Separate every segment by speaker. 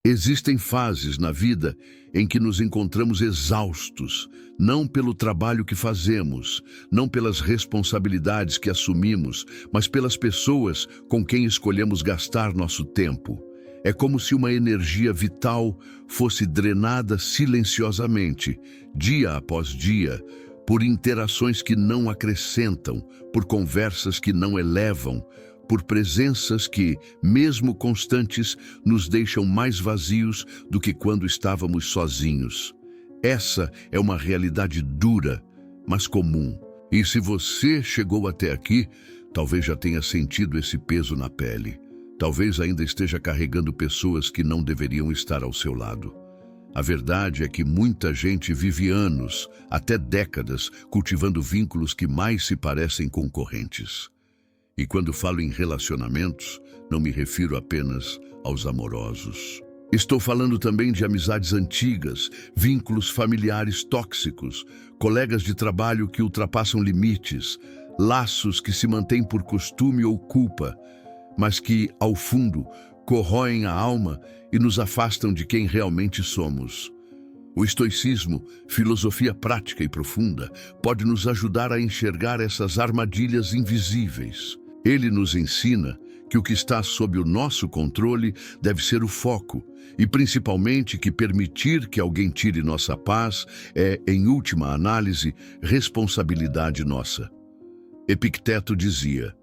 Speaker 1: Existem fases na vida em que nos encontramos exaustos, não pelo trabalho que fazemos, não pelas responsabilidades que assumimos, mas pelas pessoas com quem escolhemos gastar nosso tempo. É como se uma energia vital fosse drenada silenciosamente, dia após dia, por interações que não acrescentam, por conversas que não elevam, por presenças que, mesmo constantes, nos deixam mais vazios do que quando estávamos sozinhos. Essa é uma realidade dura, mas comum. E se você chegou até aqui, talvez já tenha sentido esse peso na pele. Talvez ainda esteja carregando pessoas que não deveriam estar ao seu lado. A verdade é que muita gente vive anos, até décadas, cultivando vínculos que mais se parecem concorrentes. E quando falo em relacionamentos, não me refiro apenas aos amorosos. Estou falando também de amizades antigas, vínculos familiares tóxicos, colegas de trabalho que ultrapassam limites, laços que se mantêm por costume ou culpa, mas que, ao fundo, corroem a alma e nos afastam de quem realmente somos. O estoicismo, filosofia prática e profunda, pode nos ajudar a enxergar essas armadilhas invisíveis. Ele nos ensina que o que está sob o nosso controle deve ser o foco, e principalmente que permitir que alguém tire nossa paz é, em última análise, responsabilidade nossa. Epicteto dizia: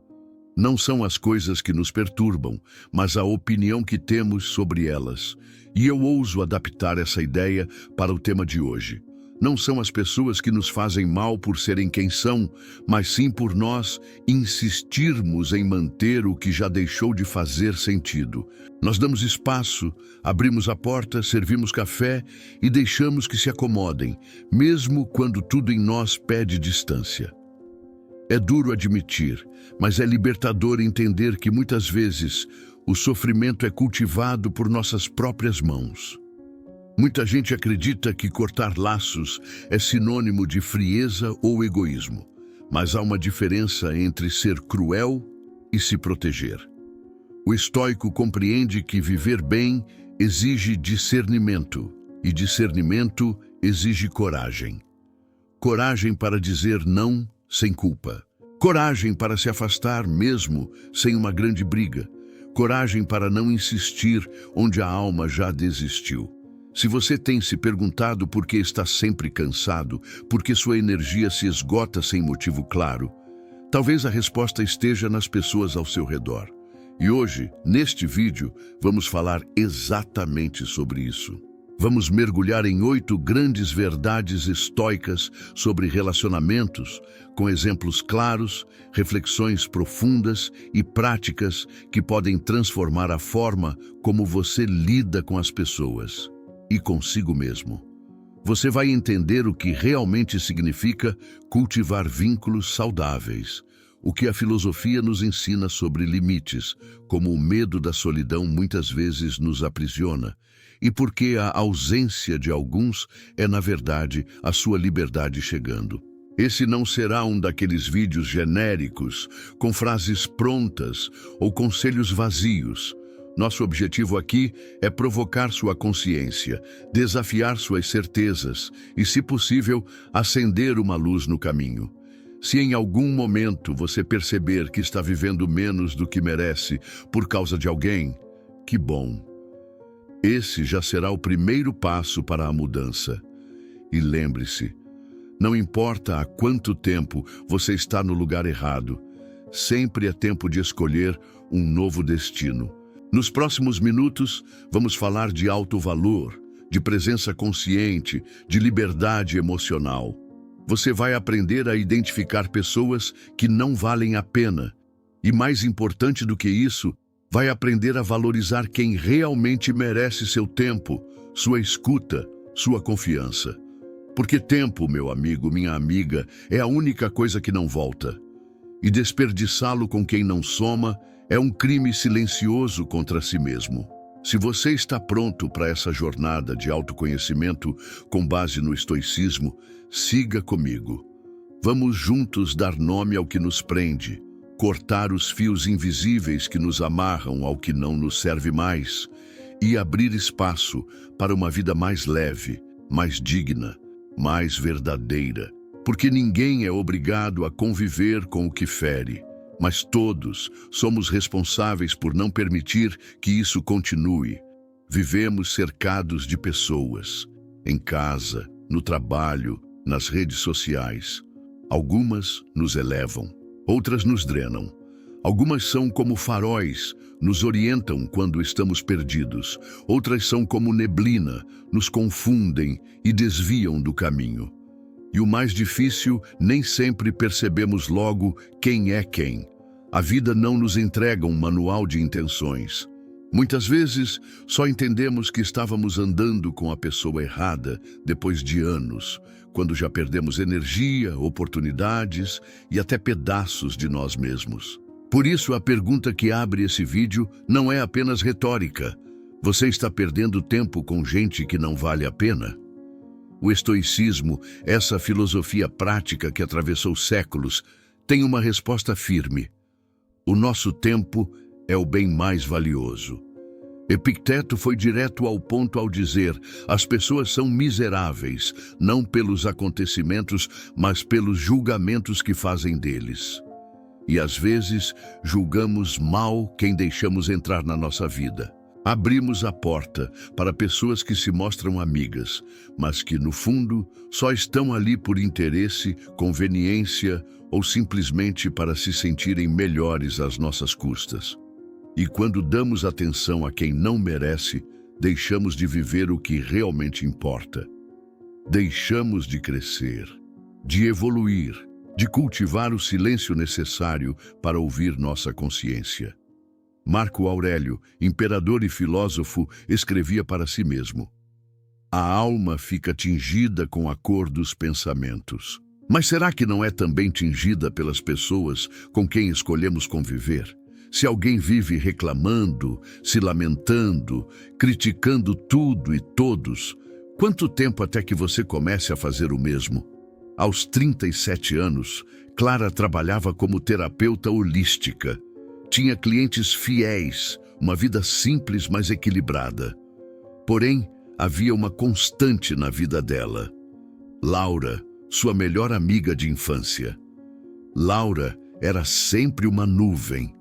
Speaker 1: não são as coisas que nos perturbam, mas a opinião que temos sobre elas. E eu ouso adaptar essa ideia para o tema de hoje. Não são as pessoas que nos fazem mal por serem quem são, mas sim por nós insistirmos em manter o que já deixou de fazer sentido. Nós damos espaço, abrimos a porta, servimos café e deixamos que se acomodem, mesmo quando tudo em nós pede distância. É duro admitir, mas é libertador entender que muitas vezes o sofrimento é cultivado por nossas próprias mãos. Muita gente acredita que cortar laços é sinônimo de frieza ou egoísmo, mas há uma diferença entre ser cruel e se proteger. O estoico compreende que viver bem exige discernimento, e discernimento exige coragem. Coragem para dizer não sem culpa. Coragem para se afastar mesmo sem uma grande briga. Coragem para não insistir onde a alma já desistiu. Se você tem se perguntado por que está sempre cansado, por que sua energia se esgota sem motivo claro, talvez a resposta esteja nas pessoas ao seu redor. E hoje, neste vídeo, vamos falar exatamente sobre isso. Vamos mergulhar em 8 grandes verdades estoicas sobre relacionamentos, com exemplos claros, reflexões profundas e práticas que podem transformar a forma como você lida com as pessoas e consigo mesmo. Você vai entender o que realmente significa cultivar vínculos saudáveis, o que a filosofia nos ensina sobre limites, como o medo da solidão muitas vezes nos aprisiona, e por que a ausência de alguns é, na verdade, a sua liberdade chegando. Esse não será um daqueles vídeos genéricos, com frases prontas ou conselhos vazios. Nosso objetivo aqui é provocar sua consciência, desafiar suas certezas e, se possível, acender uma luz no caminho. Se em algum momento você perceber que está vivendo menos do que merece por causa de alguém, que bom. Esse já será o primeiro passo para a mudança. E lembre-se, não importa há quanto tempo você está no lugar errado, sempre é tempo de escolher um novo destino. Nos próximos minutos, vamos falar de alto valor, de presença consciente, de liberdade emocional. Você vai aprender a identificar pessoas que não valem a pena. E mais importante do que isso, vai aprender a valorizar quem realmente merece seu tempo, sua escuta, sua confiança. Porque tempo, meu amigo, minha amiga, é a única coisa que não volta. E desperdiçá-lo com quem não soma é um crime silencioso contra si mesmo. Se você está pronto para essa jornada de autoconhecimento com base no estoicismo, siga comigo. Vamos juntos dar nome ao que nos prende, cortar os fios invisíveis que nos amarram ao que não nos serve mais e abrir espaço para uma vida mais leve, mais digna, mais verdadeira. Porque ninguém é obrigado a conviver com o que fere, mas todos somos responsáveis por não permitir que isso continue. Vivemos cercados de pessoas, em casa, no trabalho, nas redes sociais. Algumas nos elevam, outras nos drenam. Algumas são como faróis, nos orientam quando estamos perdidos. Outras são como neblina, nos confundem e desviam do caminho. E o mais difícil, nem sempre percebemos logo quem é quem. A vida não nos entrega um manual de intenções. Muitas vezes, só entendemos que estávamos andando com a pessoa errada depois de anos, quando já perdemos energia, oportunidades e até pedaços de nós mesmos. Por isso, a pergunta que abre esse vídeo não é apenas retórica. Você está perdendo tempo com gente que não vale a pena? O estoicismo, essa filosofia prática que atravessou séculos, tem uma resposta firme. O nosso tempo é o bem mais valioso. Epicteto foi direto ao ponto ao dizer: as pessoas são miseráveis, não pelos acontecimentos, mas pelos julgamentos que fazem deles. E às vezes julgamos mal quem deixamos entrar na nossa vida. Abrimos a porta para pessoas que se mostram amigas, mas que, no fundo, só estão ali por interesse, conveniência ou simplesmente para se sentirem melhores às nossas custas. E quando damos atenção a quem não merece, deixamos de viver o que realmente importa. Deixamos de crescer, de evoluir, de cultivar o silêncio necessário para ouvir nossa consciência. Marco Aurélio, imperador e filósofo, escrevia para si mesmo: a alma fica tingida com a cor dos pensamentos. Mas será que não é também tingida pelas pessoas com quem escolhemos conviver? Se alguém vive reclamando, se lamentando, criticando tudo e todos, quanto tempo até que você comece a fazer o mesmo? Aos 37 anos, Clara trabalhava como terapeuta holística. Tinha clientes fiéis, uma vida simples, mas equilibrada. Porém, havia uma constante na vida dela: Laura, sua melhor amiga de infância. Laura era sempre uma nuvem.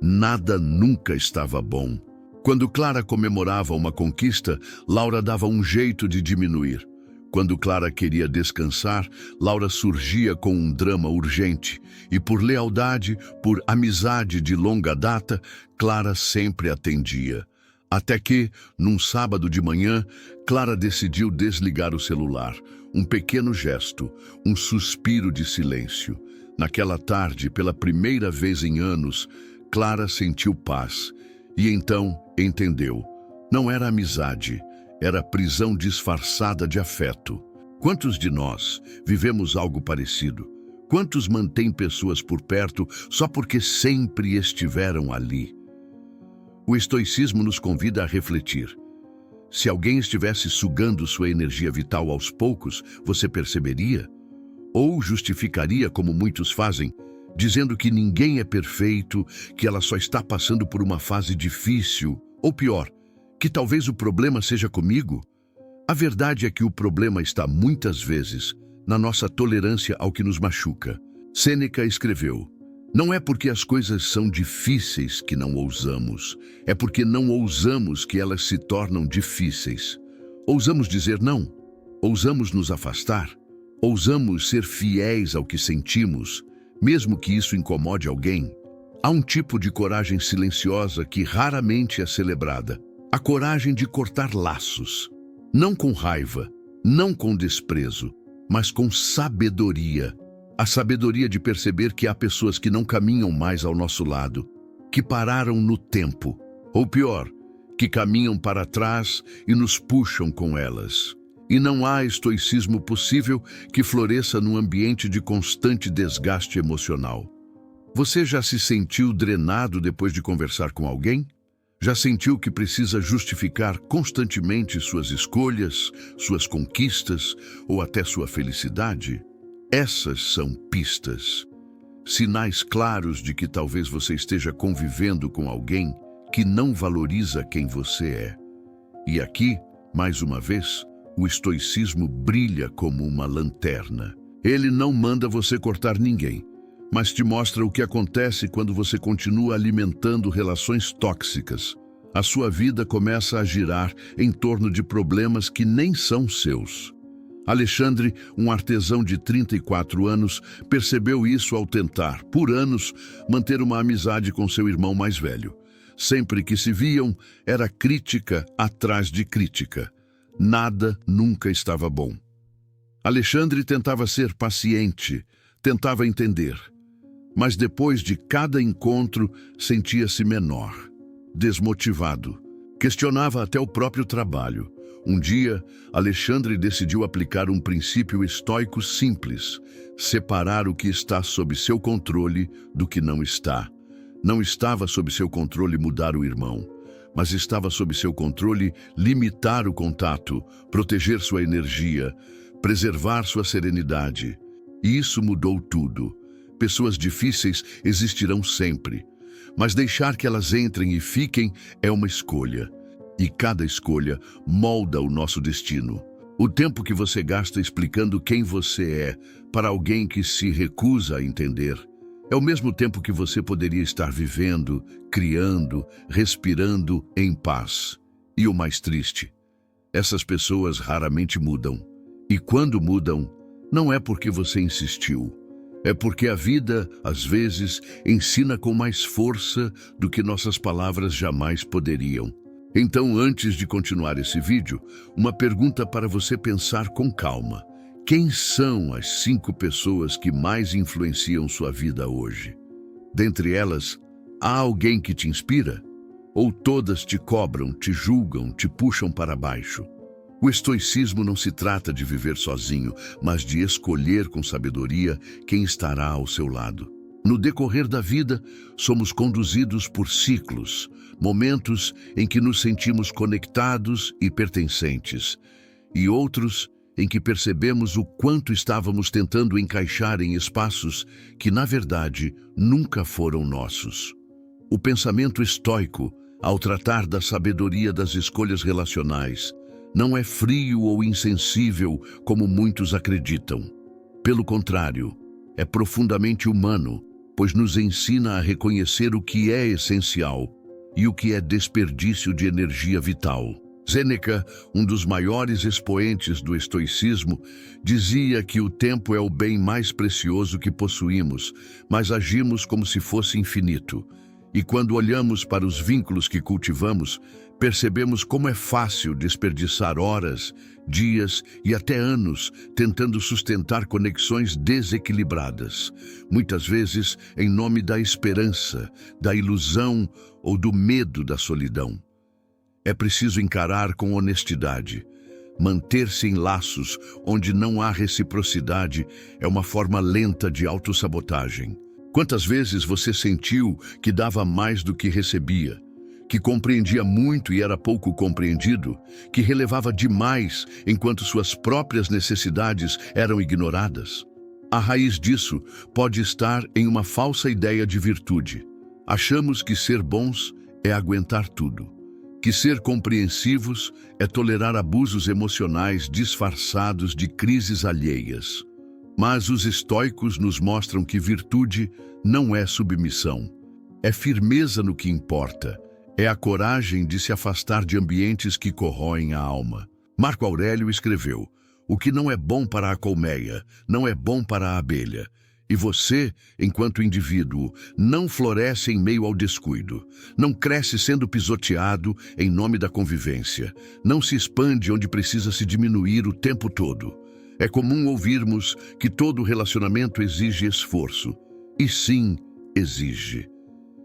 Speaker 1: Nada nunca estava bom. Quando Clara comemorava uma conquista, Laura dava um jeito de diminuir. Quando Clara queria descansar, Laura surgia com um drama urgente. E por lealdade, por amizade de longa data, Clara sempre atendia. Até que, num sábado de manhã, Clara decidiu desligar o celular. Um pequeno gesto, um suspiro de silêncio. Naquela tarde, pela primeira vez em anos, Clara sentiu paz. E então entendeu. Não era amizade. Era prisão disfarçada de afeto. Quantos de nós vivemos algo parecido? Quantos mantêm pessoas por perto só porque sempre estiveram ali? O estoicismo nos convida a refletir. Se alguém estivesse sugando sua energia vital aos poucos, você perceberia? Ou justificaria, como muitos fazem, dizendo que ninguém é perfeito, que ela só está passando por uma fase difícil, ou pior, que talvez o problema seja comigo? A verdade é que o problema está muitas vezes na nossa tolerância ao que nos machuca. Sêneca escreveu: não é porque as coisas são difíceis que não ousamos, é porque não ousamos que elas se tornam difíceis. Ousamos dizer não, ousamos nos afastar, ousamos ser fiéis ao que sentimos, mesmo que isso incomode alguém. Há um tipo de coragem silenciosa que raramente é celebrada. A coragem de cortar laços, não com raiva, não com desprezo, mas com sabedoria. A sabedoria de perceber que há pessoas que não caminham mais ao nosso lado, que pararam no tempo, ou pior, que caminham para trás e nos puxam com elas. E não há estoicismo possível que floresça num ambiente de constante desgaste emocional. Você já se sentiu drenado depois de conversar com alguém? Já sentiu que precisa justificar constantemente suas escolhas, suas conquistas ou até sua felicidade? Essas são pistas, sinais claros de que talvez você esteja convivendo com alguém que não valoriza quem você é. E aqui, mais uma vez, o estoicismo brilha como uma lanterna. Ele não manda você cortar ninguém, mas te mostra o que acontece quando você continua alimentando relações tóxicas. A sua vida começa a girar em torno de problemas que nem são seus. Alexandre, um artesão de 34 anos, percebeu isso ao tentar, por anos, manter uma amizade com seu irmão mais velho. Sempre que se viam, era crítica atrás de crítica. Nada nunca estava bom. Alexandre tentava ser paciente, tentava entender. Mas depois de cada encontro, sentia-se menor, desmotivado. Questionava até o próprio trabalho. Um dia, Alexandre decidiu aplicar um princípio estoico simples: separar o que está sob seu controle do que não está. Não estava sob seu controle mudar o irmão, mas estava sob seu controle limitar o contato, proteger sua energia, preservar sua serenidade. E isso mudou tudo. Pessoas difíceis existirão sempre, mas deixar que elas entrem e fiquem é uma escolha. E cada escolha molda o nosso destino. O tempo que você gasta explicando quem você é para alguém que se recusa a entender é o mesmo tempo que você poderia estar vivendo, criando, respirando em paz. E o mais triste, essas pessoas raramente mudam. E quando mudam, não é porque você insistiu. É porque a vida, às vezes, ensina com mais força do que nossas palavras jamais poderiam. Então, antes de continuar esse vídeo, uma pergunta para você pensar com calma. Quem são as 5 pessoas que mais influenciam sua vida hoje? Dentre elas, há alguém que te inspira? Ou todas te cobram, te julgam, te puxam para baixo? O estoicismo não se trata de viver sozinho, mas de escolher com sabedoria quem estará ao seu lado. No decorrer da vida, somos conduzidos por ciclos, momentos em que nos sentimos conectados e pertencentes, e outros em que percebemos o quanto estávamos tentando encaixar em espaços que, na verdade, nunca foram nossos. O pensamento estoico, ao tratar da sabedoria das escolhas relacionais, não é frio ou insensível como muitos acreditam. Pelo contrário, é profundamente humano, pois nos ensina a reconhecer o que é essencial e o que é desperdício de energia vital. Sêneca, um dos maiores expoentes do estoicismo, dizia que o tempo é o bem mais precioso que possuímos, mas agimos como se fosse infinito. E quando olhamos para os vínculos que cultivamos, percebemos como é fácil desperdiçar horas, dias e até anos tentando sustentar conexões desequilibradas, muitas vezes em nome da esperança, da ilusão ou do medo da solidão. É preciso encarar com honestidade. Manter-se em laços onde não há reciprocidade é uma forma lenta de autossabotagem. Quantas vezes você sentiu que dava mais do que recebia, que compreendia muito e era pouco compreendido, que relevava demais enquanto suas próprias necessidades eram ignoradas? A raiz disso pode estar em uma falsa ideia de virtude. Achamos que ser bons é aguentar tudo, que ser compreensivos é tolerar abusos emocionais disfarçados de crises alheias. Mas os estoicos nos mostram que virtude não é submissão, é firmeza no que importa, é a coragem de se afastar de ambientes que corroem a alma. Marco Aurélio escreveu: "O que não é bom para a colmeia, não é bom para a abelha." E você, enquanto indivíduo, não floresce em meio ao descuido, não cresce sendo pisoteado em nome da convivência, não se expande onde precisa se diminuir o tempo todo. É comum ouvirmos que todo relacionamento exige esforço. E sim, exige.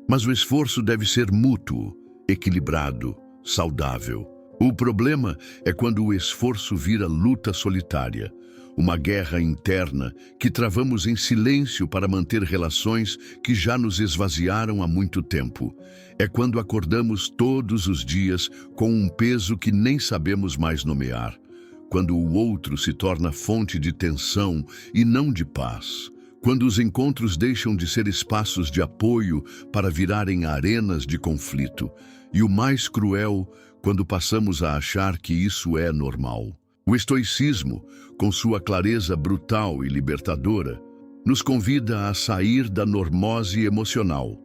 Speaker 1: Mas o esforço deve ser mútuo, equilibrado, saudável. O problema é quando o esforço vira luta solitária, uma guerra interna que travamos em silêncio para manter relações que já nos esvaziaram há muito tempo. É quando acordamos todos os dias com um peso que nem sabemos mais nomear. Quando o outro se torna fonte de tensão e não de paz. Quando os encontros deixam de ser espaços de apoio para virarem arenas de conflito. E o mais cruel, quando passamos a achar que isso é normal. O estoicismo, com sua clareza brutal e libertadora, nos convida a sair da normose emocional,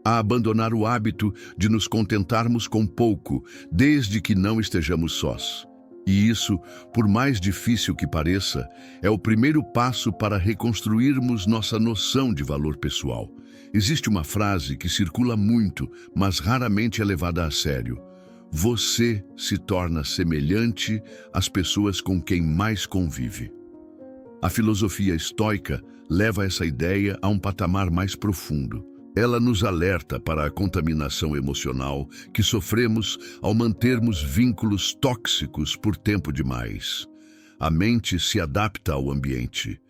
Speaker 1: a abandonar o hábito de nos contentarmos com pouco, desde que não estejamos sós. E isso, por mais difícil que pareça, é o primeiro passo para reconstruirmos nossa noção de valor pessoal. Existe uma frase que circula muito, mas raramente é levada a sério. Você se torna semelhante às pessoas com quem mais convive. A filosofia estoica leva essa ideia a um patamar mais profundo. Ela nos alerta para a contaminação emocional que sofremos ao mantermos vínculos tóxicos por tempo demais. A mente se adapta ao ambiente.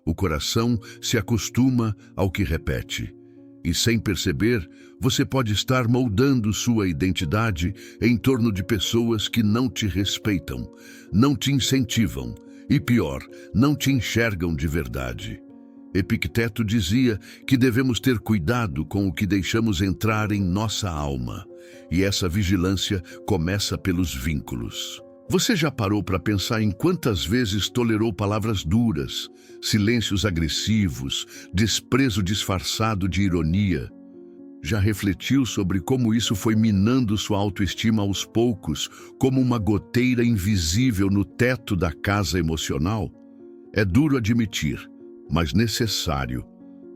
Speaker 1: O coração se acostuma ao que repete. E sem perceber, você pode estar moldando sua identidade em torno de pessoas que não te respeitam, não te incentivam e, pior, não te enxergam de verdade. Epicteto dizia que devemos ter cuidado com o que deixamos entrar em nossa alma. E essa vigilância começa pelos vínculos. Você já parou para pensar em quantas vezes tolerou palavras duras, silêncios agressivos, desprezo disfarçado de ironia? Já refletiu sobre como isso foi minando sua autoestima aos poucos, como uma goteira invisível no teto da casa emocional? É duro admitir, mas necessário.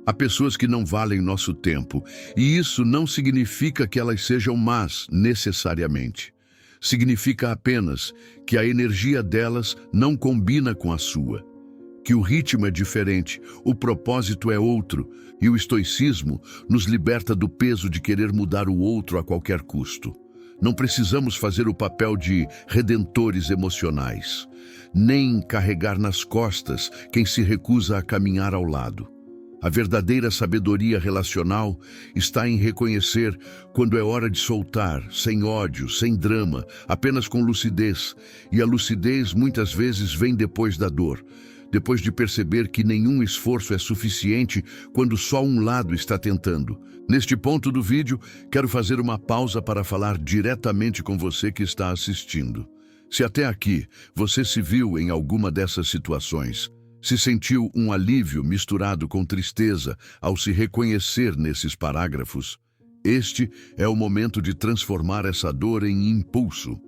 Speaker 1: Há pessoas que não valem nosso tempo, e isso não significa que elas sejam más, necessariamente. Significa apenas que a energia delas não combina com a sua, que o ritmo é diferente, o propósito é outro, e o estoicismo nos liberta do peso de querer mudar o outro a qualquer custo. Não precisamos fazer o papel de redentores emocionais, nem carregar nas costas quem se recusa a caminhar ao lado. A verdadeira sabedoria relacional está em reconhecer quando é hora de soltar, sem ódio, sem drama, apenas com lucidez. E a lucidez muitas vezes vem depois da dor, depois de perceber que nenhum esforço é suficiente quando só um lado está tentando. Neste ponto do vídeo, quero fazer uma pausa para falar diretamente com você que está assistindo. Se até aqui você se viu em alguma dessas situações, se sentiu um alívio misturado com tristeza ao se reconhecer nesses parágrafos, este é o momento de transformar essa dor em impulso.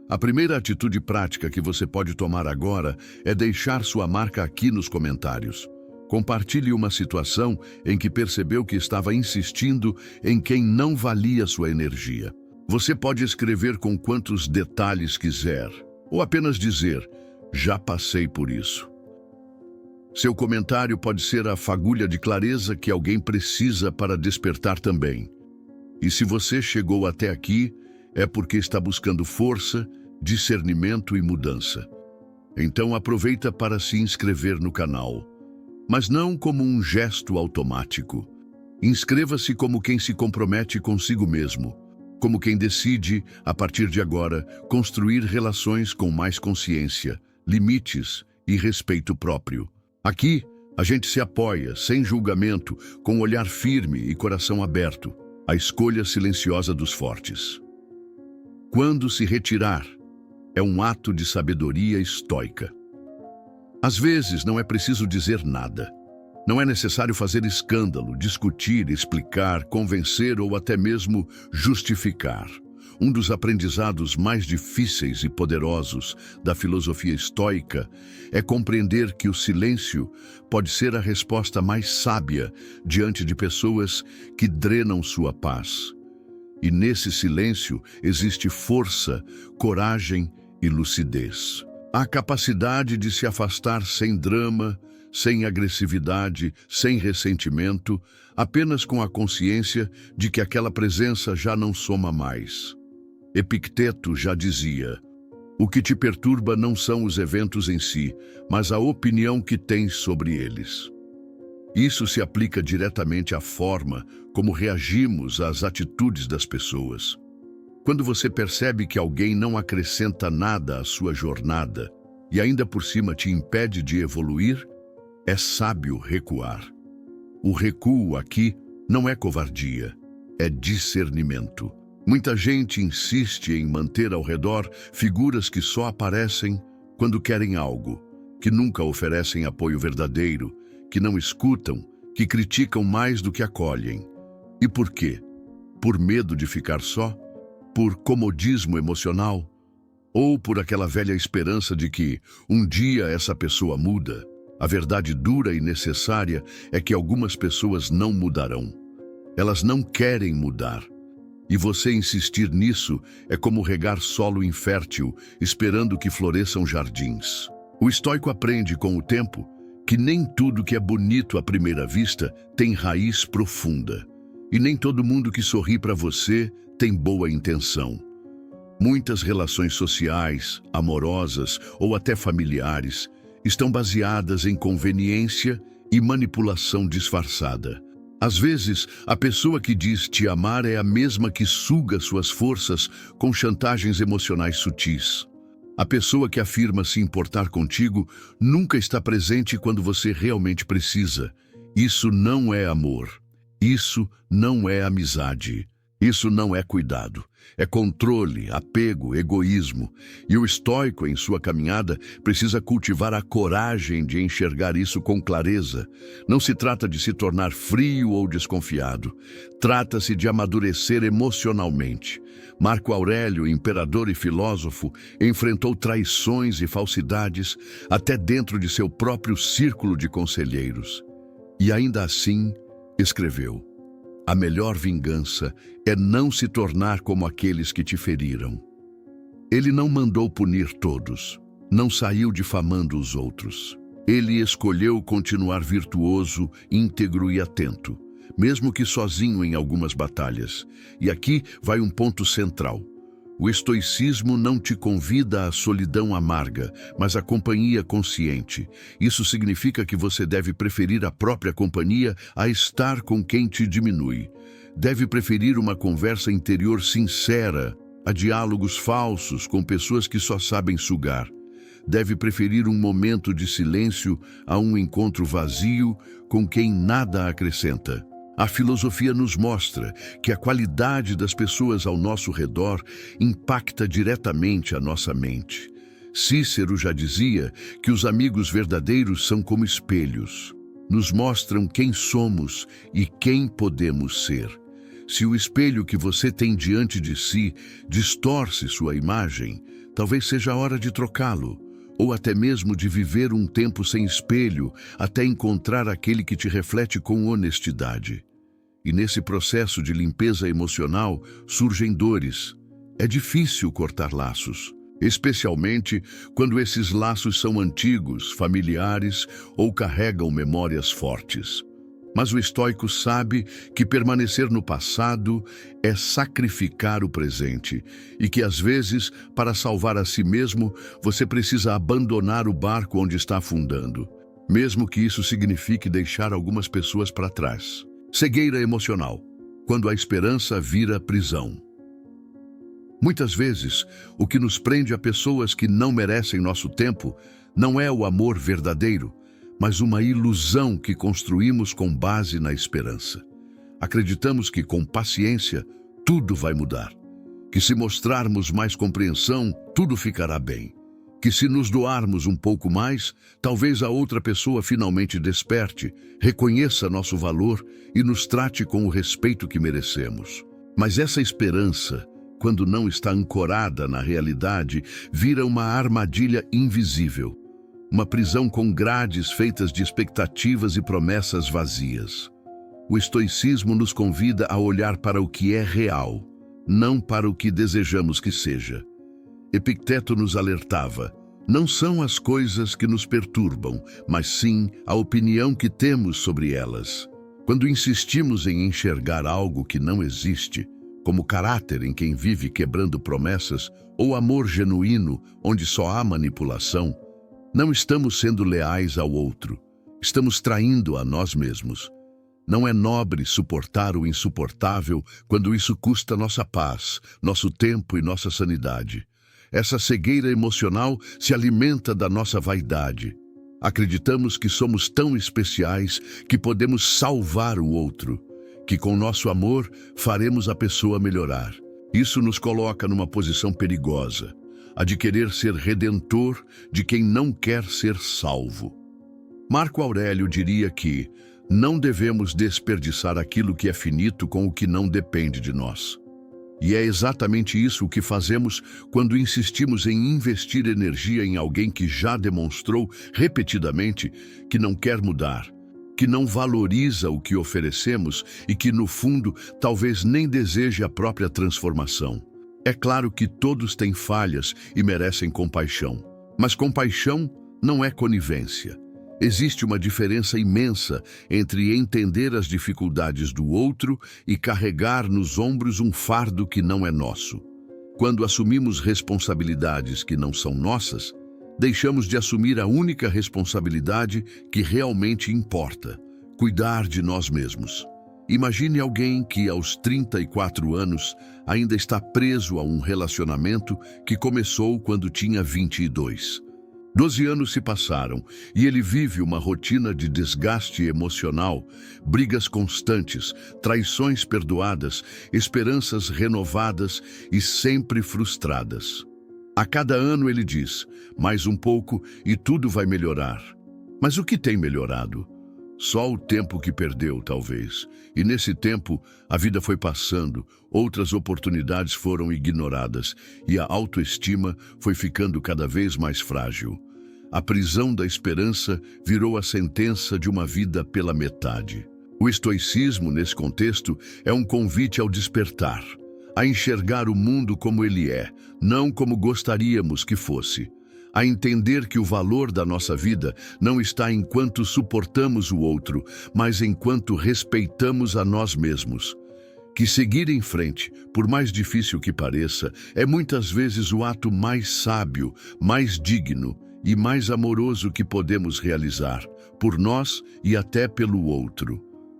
Speaker 1: A primeira atitude prática que você pode tomar agora é deixar sua marca aqui nos comentários. Compartilhe uma situação em que percebeu que estava insistindo em quem não valia sua energia. Você pode escrever com quantos detalhes quiser, ou apenas dizer, já passei por isso. Seu comentário pode ser a fagulha de clareza que alguém precisa para despertar também. E se você chegou até aqui, é porque está buscando força, discernimento e mudança. Então aproveita para se inscrever no canal. Mas não como um gesto automático. Inscreva-se como quem se compromete consigo mesmo, como quem decide, a partir de agora, construir relações com mais consciência, limites e respeito próprio. Aqui, a gente se apoia, sem julgamento, com olhar firme e coração aberto, a escolha silenciosa dos fortes. Quando se retirar, é um ato de sabedoria estoica. Às vezes, não é preciso dizer nada. Não é necessário fazer escândalo, discutir, explicar, convencer ou até mesmo justificar. Um dos aprendizados mais difíceis e poderosos da filosofia estoica é compreender que o silêncio pode ser a resposta mais sábia diante de pessoas que drenam sua paz. E nesse silêncio existe força, coragem e lucidez. A capacidade de se afastar sem drama, sem agressividade, sem ressentimento, apenas com a consciência de que aquela presença já não soma mais. Epicteto já dizia, o que te perturba não são os eventos em si, mas a opinião que tens sobre eles. Isso se aplica diretamente à forma como reagimos às atitudes das pessoas. Quando você percebe que alguém não acrescenta nada à sua jornada e ainda por cima te impede de evoluir, é sábio recuar. O recuo aqui não é covardia, é discernimento. Muita gente insiste em manter ao redor figuras que só aparecem quando querem algo, que nunca oferecem apoio verdadeiro, que não escutam, que criticam mais do que acolhem. E por quê? Por medo de ficar só? Por comodismo emocional? Ou por aquela velha esperança de que um dia essa pessoa muda? A verdade dura e necessária é que algumas pessoas não mudarão. Elas não querem mudar. E você insistir nisso é como regar solo infértil, esperando que floresçam jardins. O estoico aprende com o tempo que nem tudo que é bonito à primeira vista tem raiz profunda. E nem todo mundo que sorri para você tem boa intenção. Muitas relações sociais, amorosas ou até familiares estão baseadas em conveniência e manipulação disfarçada. Às vezes, a pessoa que diz te amar é a mesma que suga suas forças com chantagens emocionais sutis. A pessoa que afirma se importar contigo nunca está presente quando você realmente precisa. Isso não é amor. Isso não é amizade. Isso não é cuidado. É controle, apego, egoísmo. E o estoico, em sua caminhada, precisa cultivar a coragem de enxergar isso com clareza. Não se trata de se tornar frio ou desconfiado. Trata-se de amadurecer emocionalmente. Marco Aurélio, imperador e filósofo, enfrentou traições e falsidades até dentro de seu próprio círculo de conselheiros. E ainda assim, escreveu: a melhor vingança é não se tornar como aqueles que te feriram. Ele não mandou punir todos, não saiu difamando os outros. Ele escolheu continuar virtuoso, íntegro e atento, mesmo que sozinho em algumas batalhas. E aqui vai um ponto central. O estoicismo não te convida à solidão amarga, mas à companhia consciente. Isso significa que você deve preferir a própria companhia a estar com quem te diminui. Deve preferir uma conversa interior sincera a diálogos falsos com pessoas que só sabem sugar. Deve preferir um momento de silêncio a um encontro vazio com quem nada acrescenta. A filosofia nos mostra que a qualidade das pessoas ao nosso redor impacta diretamente a nossa mente. Cícero já dizia que os amigos verdadeiros são como espelhos. Nos mostram quem somos e quem podemos ser. Se o espelho que você tem diante de si distorce sua imagem, talvez seja a hora de trocá-lo, ou até mesmo de viver um tempo sem espelho até encontrar aquele que te reflete com honestidade. E nesse processo de limpeza emocional surgem dores. É difícil cortar laços, especialmente quando esses laços são antigos, familiares ou carregam memórias fortes. Mas o estoico sabe que permanecer no passado é sacrificar o presente e que, às vezes, para salvar a si mesmo, você precisa abandonar o barco onde está afundando, mesmo que isso signifique deixar algumas pessoas para trás. Cegueira emocional, quando a esperança vira prisão. Muitas vezes, o que nos prende a pessoas que não merecem nosso tempo não é o amor verdadeiro, mas uma ilusão que construímos com base na esperança. Acreditamos que, com paciência, tudo vai mudar. Que se mostrarmos mais compreensão, tudo ficará bem. Que se nos doarmos um pouco mais, talvez a outra pessoa finalmente desperte, reconheça nosso valor e nos trate com o respeito que merecemos. Mas essa esperança, quando não está ancorada na realidade, vira uma armadilha invisível. Uma prisão com grades feitas de expectativas e promessas vazias. O estoicismo nos convida a olhar para o que é real, não para o que desejamos que seja. Epicteto nos alertava: não são as coisas que nos perturbam, mas sim a opinião que temos sobre elas. Quando insistimos em enxergar algo que não existe, como caráter em quem vive quebrando promessas, ou amor genuíno onde só há manipulação, não estamos sendo leais ao outro, estamos traindo a nós mesmos. Não é nobre suportar o insuportável quando isso custa nossa paz, nosso tempo e nossa sanidade. Essa cegueira emocional se alimenta da nossa vaidade. Acreditamos que somos tão especiais que podemos salvar o outro, que com nosso amor faremos a pessoa melhorar. Isso nos coloca numa posição perigosa, a de querer ser redentor de quem não quer ser salvo. Marco Aurélio diria que não devemos desperdiçar aquilo que é finito com o que não depende de nós. E é exatamente isso o que fazemos quando insistimos em investir energia em alguém que já demonstrou repetidamente que não quer mudar, que não valoriza o que oferecemos e que, no fundo, talvez nem deseje a própria transformação. É claro que todos têm falhas e merecem compaixão, mas compaixão não é conivência. Existe uma diferença imensa entre entender as dificuldades do outro e carregar nos ombros um fardo que não é nosso. Quando assumimos responsabilidades que não são nossas, deixamos de assumir a única responsabilidade que realmente importa: cuidar de nós mesmos. Imagine alguém que, aos 34 anos, ainda está preso a um relacionamento que começou quando tinha 22. 12 anos se passaram e ele vive uma rotina de desgaste emocional, brigas constantes, traições perdoadas, esperanças renovadas e sempre frustradas. A cada ano ele diz: mais um pouco e tudo vai melhorar. Mas o que tem melhorado? Só o tempo que perdeu, talvez. E nesse tempo, a vida foi passando, outras oportunidades foram ignoradas e a autoestima foi ficando cada vez mais frágil. A prisão da esperança virou a sentença de uma vida pela metade. O estoicismo, nesse contexto, é um convite ao despertar, a enxergar o mundo como ele é, não como gostaríamos que fosse. A entender que o valor da nossa vida não está enquanto suportamos o outro, mas enquanto respeitamos a nós mesmos. Que seguir em frente, por mais difícil que pareça, é muitas vezes o ato mais sábio, mais digno e mais amoroso que podemos realizar, por nós e até pelo outro.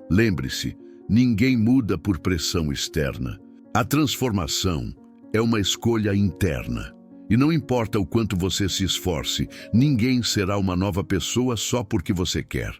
Speaker 1: Lembre-se, ninguém muda por pressão externa. A transformação é uma escolha interna. E não importa o quanto você se esforce, ninguém será uma nova pessoa só porque você quer.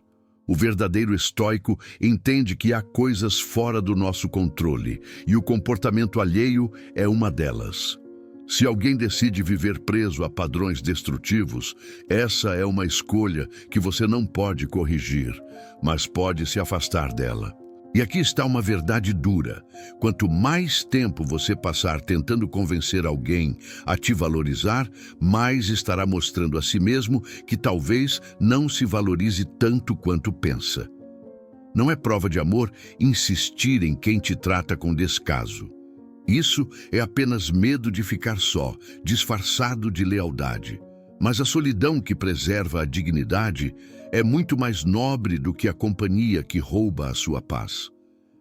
Speaker 1: O verdadeiro estoico entende que há coisas fora do nosso controle, e o comportamento alheio é uma delas. Se alguém decide viver preso a padrões destrutivos, essa é uma escolha que você não pode corrigir, mas pode se afastar dela. E aqui está uma verdade dura: quanto mais tempo você passar tentando convencer alguém a te valorizar, mais estará mostrando a si mesmo que talvez não se valorize tanto quanto pensa. Não é prova de amor insistir em quem te trata com descaso. Isso é apenas medo de ficar só, disfarçado de lealdade. Mas a solidão que preserva a dignidade é muito mais nobre do que a companhia que rouba a sua paz.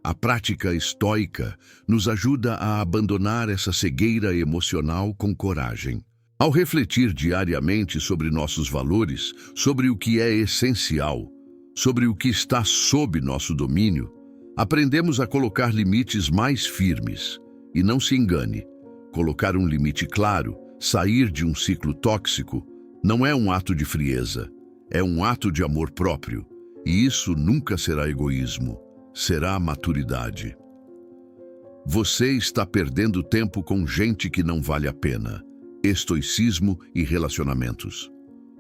Speaker 1: A prática estoica nos ajuda a abandonar essa cegueira emocional com coragem. Ao refletir diariamente sobre nossos valores, sobre o que é essencial, sobre o que está sob nosso domínio, aprendemos a colocar limites mais firmes. E não se engane, colocar um limite claro, sair de um ciclo tóxico, não é um ato de frieza, é um ato de amor próprio. E isso nunca será egoísmo, será maturidade. Você está perdendo tempo com gente que não vale a pena. Estoicismo e relacionamentos.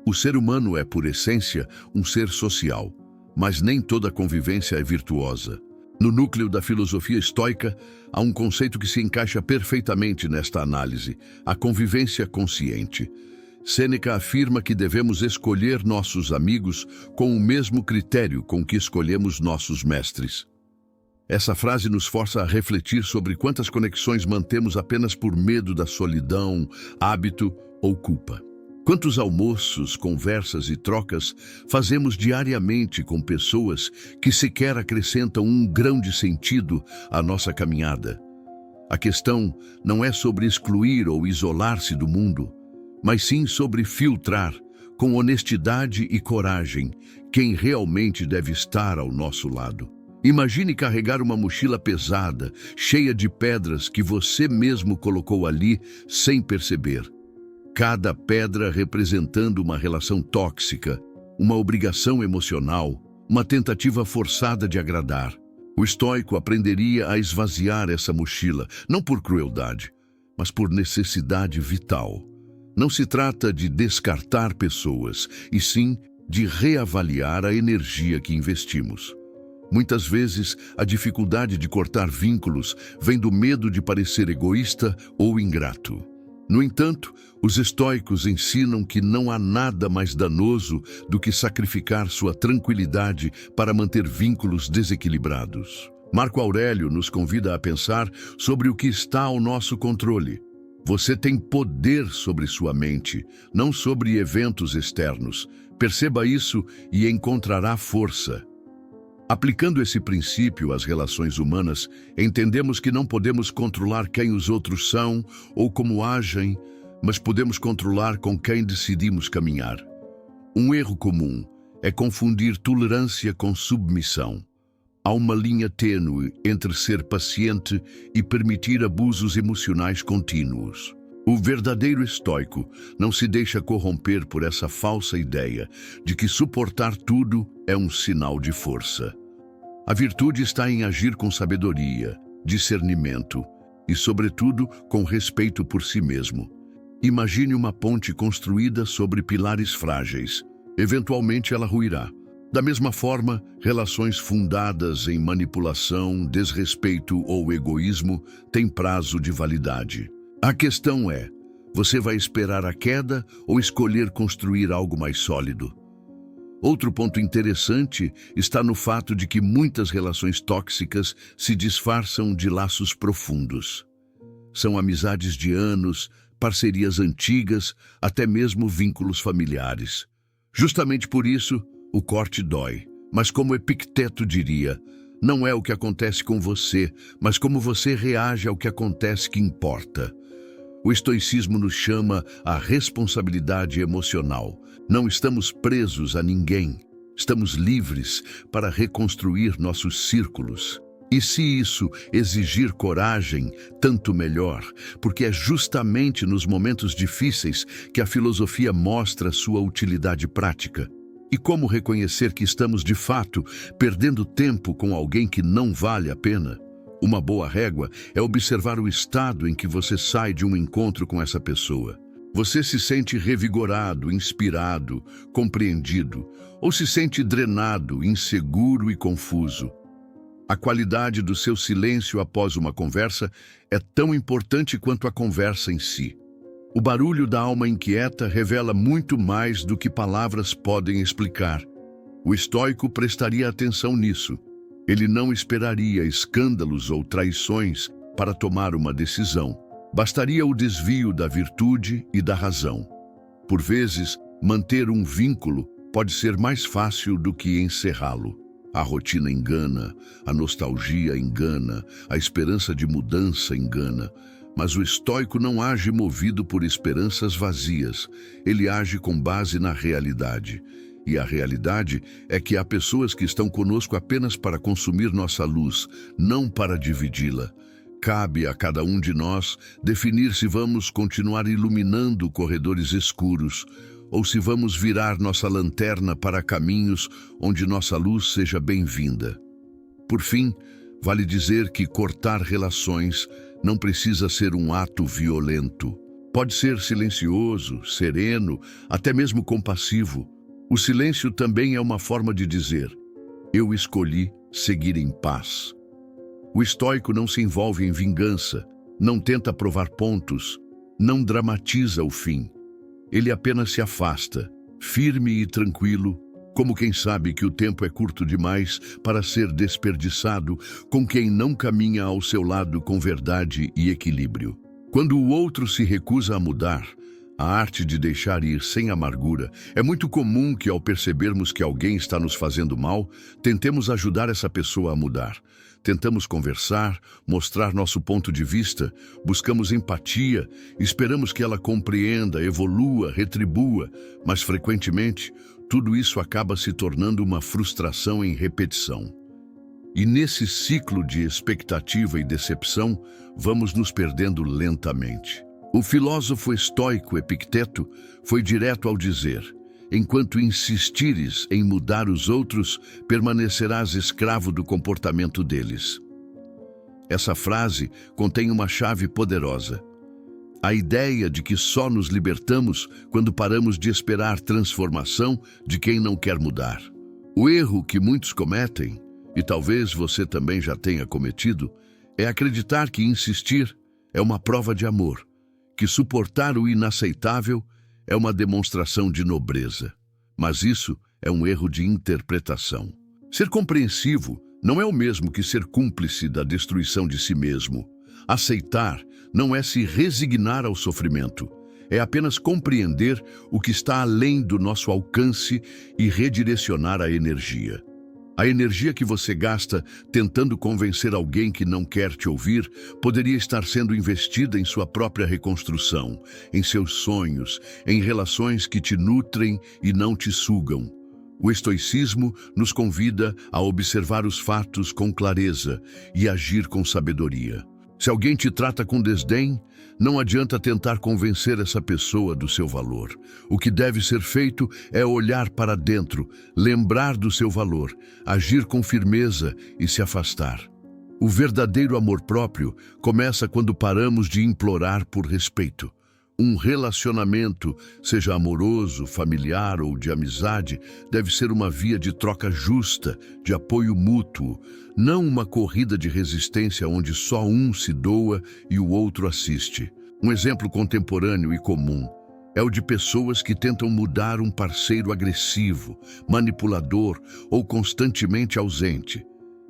Speaker 1: O ser humano é, por essência, um ser social, mas nem toda convivência é virtuosa. No núcleo da filosofia estoica, há um conceito que se encaixa perfeitamente nesta análise: a convivência consciente. Sêneca afirma que devemos escolher nossos amigos com o mesmo critério com que escolhemos nossos mestres. Essa frase nos força a refletir sobre quantas conexões mantemos apenas por medo da solidão, hábito ou culpa. Quantos almoços, conversas e trocas fazemos diariamente com pessoas que sequer acrescentam um grão de sentido à nossa caminhada? A questão não é sobre excluir ou isolar-se do mundo, mas sim sobre filtrar, com honestidade e coragem, quem realmente deve estar ao nosso lado. Imagine carregar uma mochila pesada, cheia de pedras que você mesmo colocou ali sem perceber. Cada pedra representando uma relação tóxica, uma obrigação emocional, uma tentativa forçada de agradar. O estoico aprenderia a esvaziar essa mochila, não por crueldade, mas por necessidade vital. Não se trata de descartar pessoas, e sim de reavaliar a energia que investimos. Muitas vezes, a dificuldade de cortar vínculos vem do medo de parecer egoísta ou ingrato. No entanto, os estoicos ensinam que não há nada mais danoso do que sacrificar sua tranquilidade para manter vínculos desequilibrados. Marco Aurélio nos convida a pensar sobre o que está ao nosso controle. Você tem poder sobre sua mente, não sobre eventos externos. Perceba isso e encontrará força. Aplicando esse princípio às relações humanas, entendemos que não podemos controlar quem os outros são ou como agem, mas podemos controlar com quem decidimos caminhar. Um erro comum é confundir tolerância com submissão. Há uma linha tênue entre ser paciente e permitir abusos emocionais contínuos. O verdadeiro estoico não se deixa corromper por essa falsa ideia de que suportar tudo é um sinal de força. A virtude está em agir com sabedoria, discernimento e, sobretudo, com respeito por si mesmo. Imagine uma ponte construída sobre pilares frágeis. Eventualmente ela ruirá. Da mesma forma, relações fundadas em manipulação, desrespeito ou egoísmo têm prazo de validade. A questão é, você vai esperar a queda ou escolher construir algo mais sólido? Outro ponto interessante está no fato de que muitas relações tóxicas se disfarçam de laços profundos. São amizades de anos, parcerias antigas, até mesmo vínculos familiares. Justamente por isso, o corte dói. Mas como Epicteto diria, não é o que acontece com você, mas como você reage ao que acontece que importa. O estoicismo nos chama à responsabilidade emocional. Não estamos presos a ninguém. Estamos livres para reconstruir nossos círculos. E se isso exigir coragem, tanto melhor, porque é justamente nos momentos difíceis que a filosofia mostra sua utilidade prática. E como reconhecer que estamos, de fato, perdendo tempo com alguém que não vale a pena? Uma boa régua é observar o estado em que você sai de um encontro com essa pessoa. Você se sente revigorado, inspirado, compreendido, ou se sente drenado, inseguro e confuso? A qualidade do seu silêncio após uma conversa é tão importante quanto a conversa em si. O barulho da alma inquieta revela muito mais do que palavras podem explicar. O estoico prestaria atenção nisso. Ele não esperaria escândalos ou traições para tomar uma decisão. Bastaria o desvio da virtude e da razão. Por vezes, manter um vínculo pode ser mais fácil do que encerrá-lo. A rotina engana, a nostalgia engana, a esperança de mudança engana. Mas o estoico não age movido por esperanças vazias. Ele age com base na realidade. E a realidade é que há pessoas que estão conosco apenas para consumir nossa luz, não para dividi-la. Cabe a cada um de nós definir se vamos continuar iluminando corredores escuros ou se vamos virar nossa lanterna para caminhos onde nossa luz seja bem-vinda. Por fim, vale dizer que cortar relações não precisa ser um ato violento. Pode ser silencioso, sereno, até mesmo compassivo. O silêncio também é uma forma de dizer: eu escolhi seguir em paz. O estoico não se envolve em vingança, não tenta provar pontos, não dramatiza o fim. Ele apenas se afasta, firme e tranquilo, como quem sabe que o tempo é curto demais para ser desperdiçado com quem não caminha ao seu lado com verdade e equilíbrio. Quando o outro se recusa a mudar, a arte de deixar ir sem amargura, é muito comum que, ao percebermos que alguém está nos fazendo mal, tentemos ajudar essa pessoa a mudar. Tentamos conversar, mostrar nosso ponto de vista, buscamos empatia, esperamos que ela compreenda, evolua, retribua, mas frequentemente tudo isso acaba se tornando uma frustração em repetição. E nesse ciclo de expectativa e decepção, vamos nos perdendo lentamente. O filósofo estoico Epicteto foi direto ao dizer: enquanto insistires em mudar os outros, permanecerás escravo do comportamento deles. Essa frase contém uma chave poderosa. A ideia de que só nos libertamos quando paramos de esperar transformação de quem não quer mudar. O erro que muitos cometem, e talvez você também já tenha cometido, é acreditar que insistir é uma prova de amor, que suportar o inaceitável é uma demonstração de nobreza. Mas isso é um erro de interpretação. Ser compreensivo não é o mesmo que ser cúmplice da destruição de si mesmo. Aceitar não é se resignar ao sofrimento, é apenas compreender o que está além do nosso alcance e redirecionar a energia. A energia que você gasta tentando convencer alguém que não quer te ouvir poderia estar sendo investida em sua própria reconstrução, em seus sonhos, em relações que te nutrem e não te sugam. O estoicismo nos convida a observar os fatos com clareza e agir com sabedoria. Se alguém te trata com desdém, não adianta tentar convencer essa pessoa do seu valor. O que deve ser feito é olhar para dentro, lembrar do seu valor, agir com firmeza e se afastar. O verdadeiro amor próprio começa quando paramos de implorar por respeito. Um relacionamento, seja amoroso, familiar ou de amizade, deve ser uma via de troca justa, de apoio mútuo, não uma corrida de resistência onde só um se doa e o outro assiste. Um exemplo contemporâneo e comum é o de pessoas que tentam mudar um parceiro agressivo, manipulador ou constantemente ausente.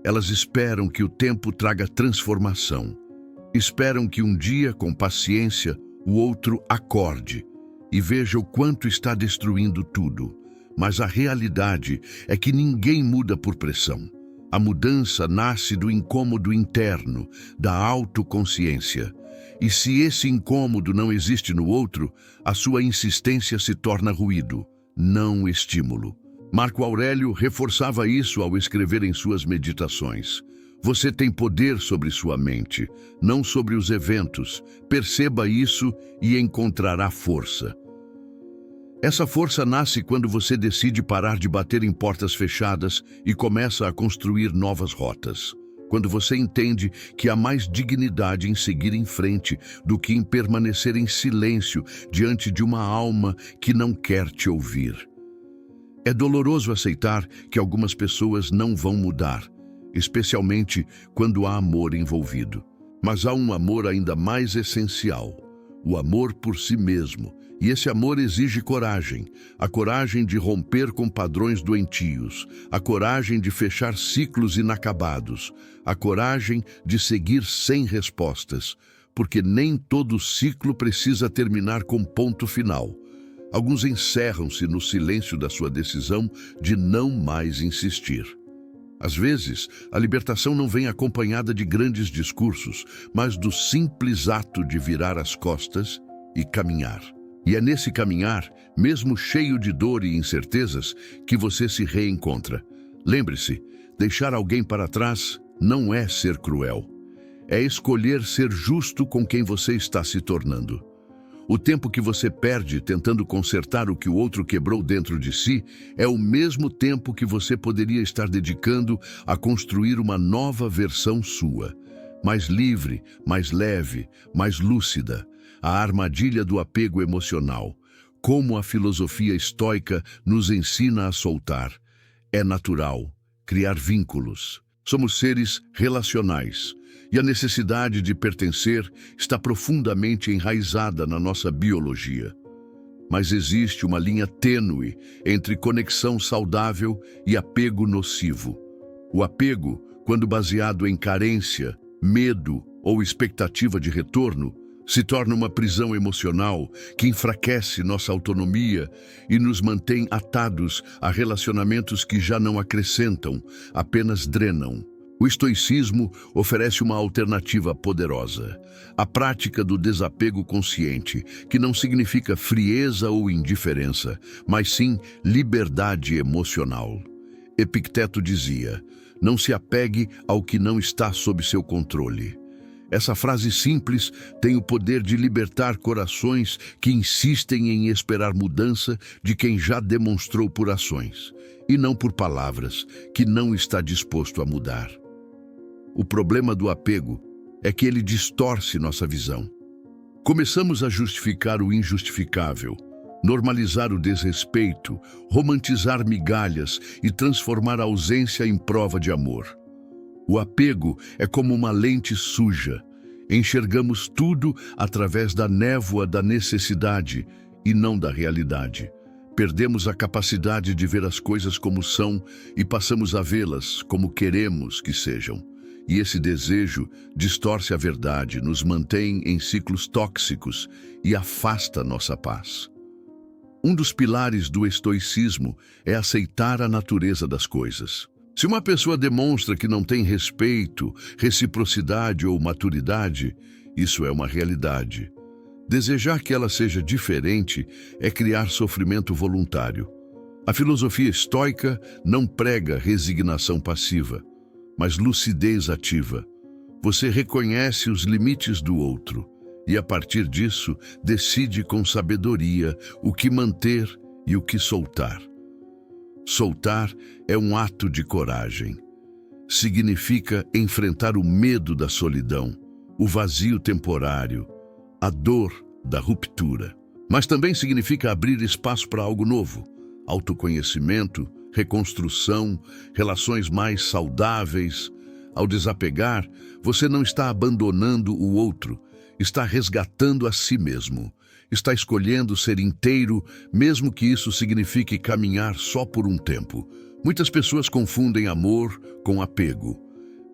Speaker 1: Elas esperam que o tempo traga transformação. Esperam que um dia, com paciência, o outro acorde e veja o quanto está destruindo tudo. Mas a realidade é que ninguém muda por pressão. A mudança nasce do incômodo interno, da autoconsciência. E se esse incômodo não existe no outro, a sua insistência se torna ruído, não estímulo. Marco Aurélio reforçava isso ao escrever em suas meditações. Você tem poder sobre sua mente, não sobre os eventos. Perceba isso e encontrará força. Essa força nasce quando você decide parar de bater em portas fechadas e começa a construir novas rotas. Quando você entende que há mais dignidade em seguir em frente do que em permanecer em silêncio diante de uma alma que não quer te ouvir. É doloroso aceitar que algumas pessoas não vão mudar, especialmente quando há amor envolvido. Mas há um amor ainda mais essencial, o amor por si mesmo. E esse amor exige coragem, a coragem de romper com padrões doentios, a coragem de fechar ciclos inacabados, a coragem de seguir sem respostas, porque nem todo ciclo precisa terminar com ponto final. Alguns encerram-se no silêncio da sua decisão de não mais insistir. Às vezes, a libertação não vem acompanhada de grandes discursos, mas do simples ato de virar as costas e caminhar. E é nesse caminhar, mesmo cheio de dor e incertezas, que você se reencontra. Lembre-se, deixar alguém para trás não é ser cruel. É escolher ser justo com quem você está se tornando. O tempo que você perde tentando consertar o que o outro quebrou dentro de si é o mesmo tempo que você poderia estar dedicando a construir uma nova versão sua, mais livre, mais leve, mais lúcida. A armadilha do apego emocional, como a filosofia estoica nos ensina a soltar. É natural criar vínculos. Somos seres relacionais. E a necessidade de pertencer está profundamente enraizada na nossa biologia. Mas existe uma linha tênue entre conexão saudável e apego nocivo. O apego, quando baseado em carência, medo ou expectativa de retorno, se torna uma prisão emocional que enfraquece nossa autonomia e nos mantém atados a relacionamentos que já não acrescentam, apenas drenam. O estoicismo oferece uma alternativa poderosa, a prática do desapego consciente, que não significa frieza ou indiferença, mas sim liberdade emocional. Epicteto dizia: não se apegue ao que não está sob seu controle. Essa frase simples tem o poder de libertar corações que insistem em esperar mudança de quem já demonstrou por ações, e não por palavras, que não está disposto a mudar. O problema do apego é que ele distorce nossa visão. Começamos a justificar o injustificável, normalizar o desrespeito, romantizar migalhas e transformar a ausência em prova de amor. O apego é como uma lente suja. Enxergamos tudo através da névoa da necessidade e não da realidade. Perdemos a capacidade de ver as coisas como são e passamos a vê-las como queremos que sejam. E esse desejo distorce a verdade, nos mantém em ciclos tóxicos e afasta nossa paz. Um dos pilares do estoicismo é aceitar a natureza das coisas. Se uma pessoa demonstra que não tem respeito, reciprocidade ou maturidade, isso é uma realidade. Desejar que ela seja diferente é criar sofrimento voluntário. A filosofia estoica não prega resignação passiva, mas lucidez ativa. Você reconhece os limites do outro e, a partir disso, decide com sabedoria o que manter e o que soltar. Soltar é um ato de coragem. Significa enfrentar o medo da solidão, o vazio temporário, a dor da ruptura. Mas também significa abrir espaço para algo novo, autoconhecimento, reconstrução, relações mais saudáveis. Ao desapegar, você não está abandonando o outro, está resgatando a si mesmo. Está escolhendo ser inteiro, mesmo que isso signifique caminhar só por um tempo. Muitas pessoas confundem amor com apego.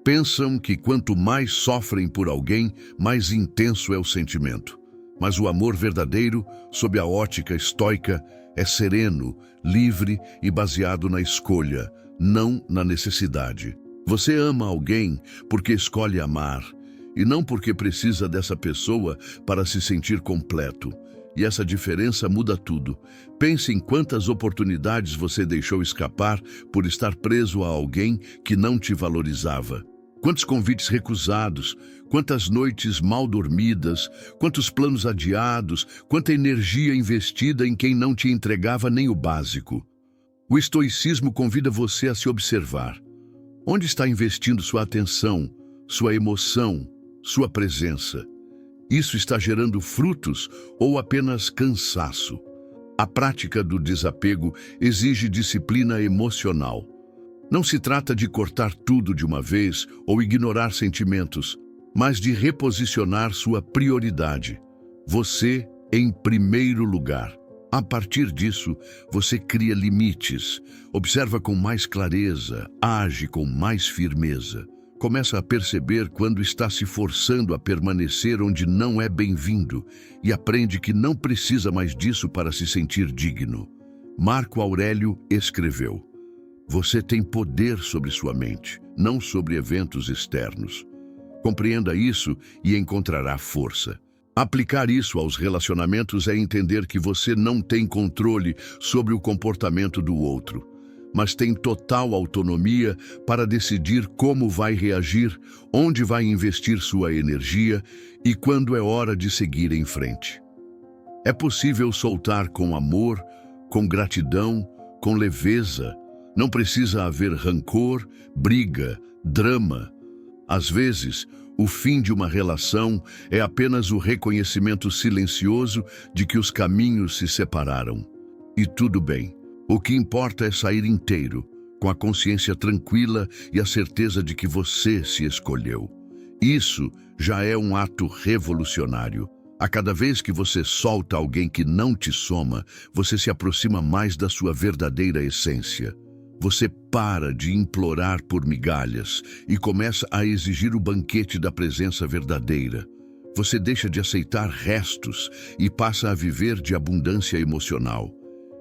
Speaker 1: Pensam que quanto mais sofrem por alguém, mais intenso é o sentimento. Mas o amor verdadeiro, sob a ótica estoica, é sereno, livre e baseado na escolha, não na necessidade. Você ama alguém porque escolhe amar, e não porque precisa dessa pessoa para se sentir completo. E essa diferença muda tudo. Pense em quantas oportunidades você deixou escapar por estar preso a alguém que não te valorizava. Quantos convites recusados, quantas noites mal dormidas, quantos planos adiados, quanta energia investida em quem não te entregava nem o básico. O estoicismo convida você a se observar. Onde está investindo sua atenção, sua emoção, sua presença? Isso está gerando frutos ou apenas cansaço? A prática do desapego exige disciplina emocional. Não se trata de cortar tudo de uma vez ou ignorar sentimentos, mas de reposicionar sua prioridade. Você em primeiro lugar. A partir disso, você cria limites, observa com mais clareza, age com mais firmeza. Começa a perceber quando está se forçando a permanecer onde não é bem-vindo e aprende que não precisa mais disso para se sentir digno. Marco Aurélio escreveu: "Você tem poder sobre sua mente, não sobre eventos externos. Compreenda isso e encontrará força." Aplicar isso aos relacionamentos é entender que você não tem controle sobre o comportamento do outro, mas tem total autonomia para decidir como vai reagir, onde vai investir sua energia e quando é hora de seguir em frente. É possível soltar com amor, com gratidão, com leveza. Não precisa haver rancor, briga, drama. Às vezes, o fim de uma relação é apenas o reconhecimento silencioso de que os caminhos se separaram. E tudo bem. O que importa é sair inteiro, com a consciência tranquila e a certeza de que você se escolheu. Isso já é um ato revolucionário. A cada vez que você solta alguém que não te soma, você se aproxima mais da sua verdadeira essência. Você para de implorar por migalhas e começa a exigir o banquete da presença verdadeira. Você deixa de aceitar restos e passa a viver de abundância emocional.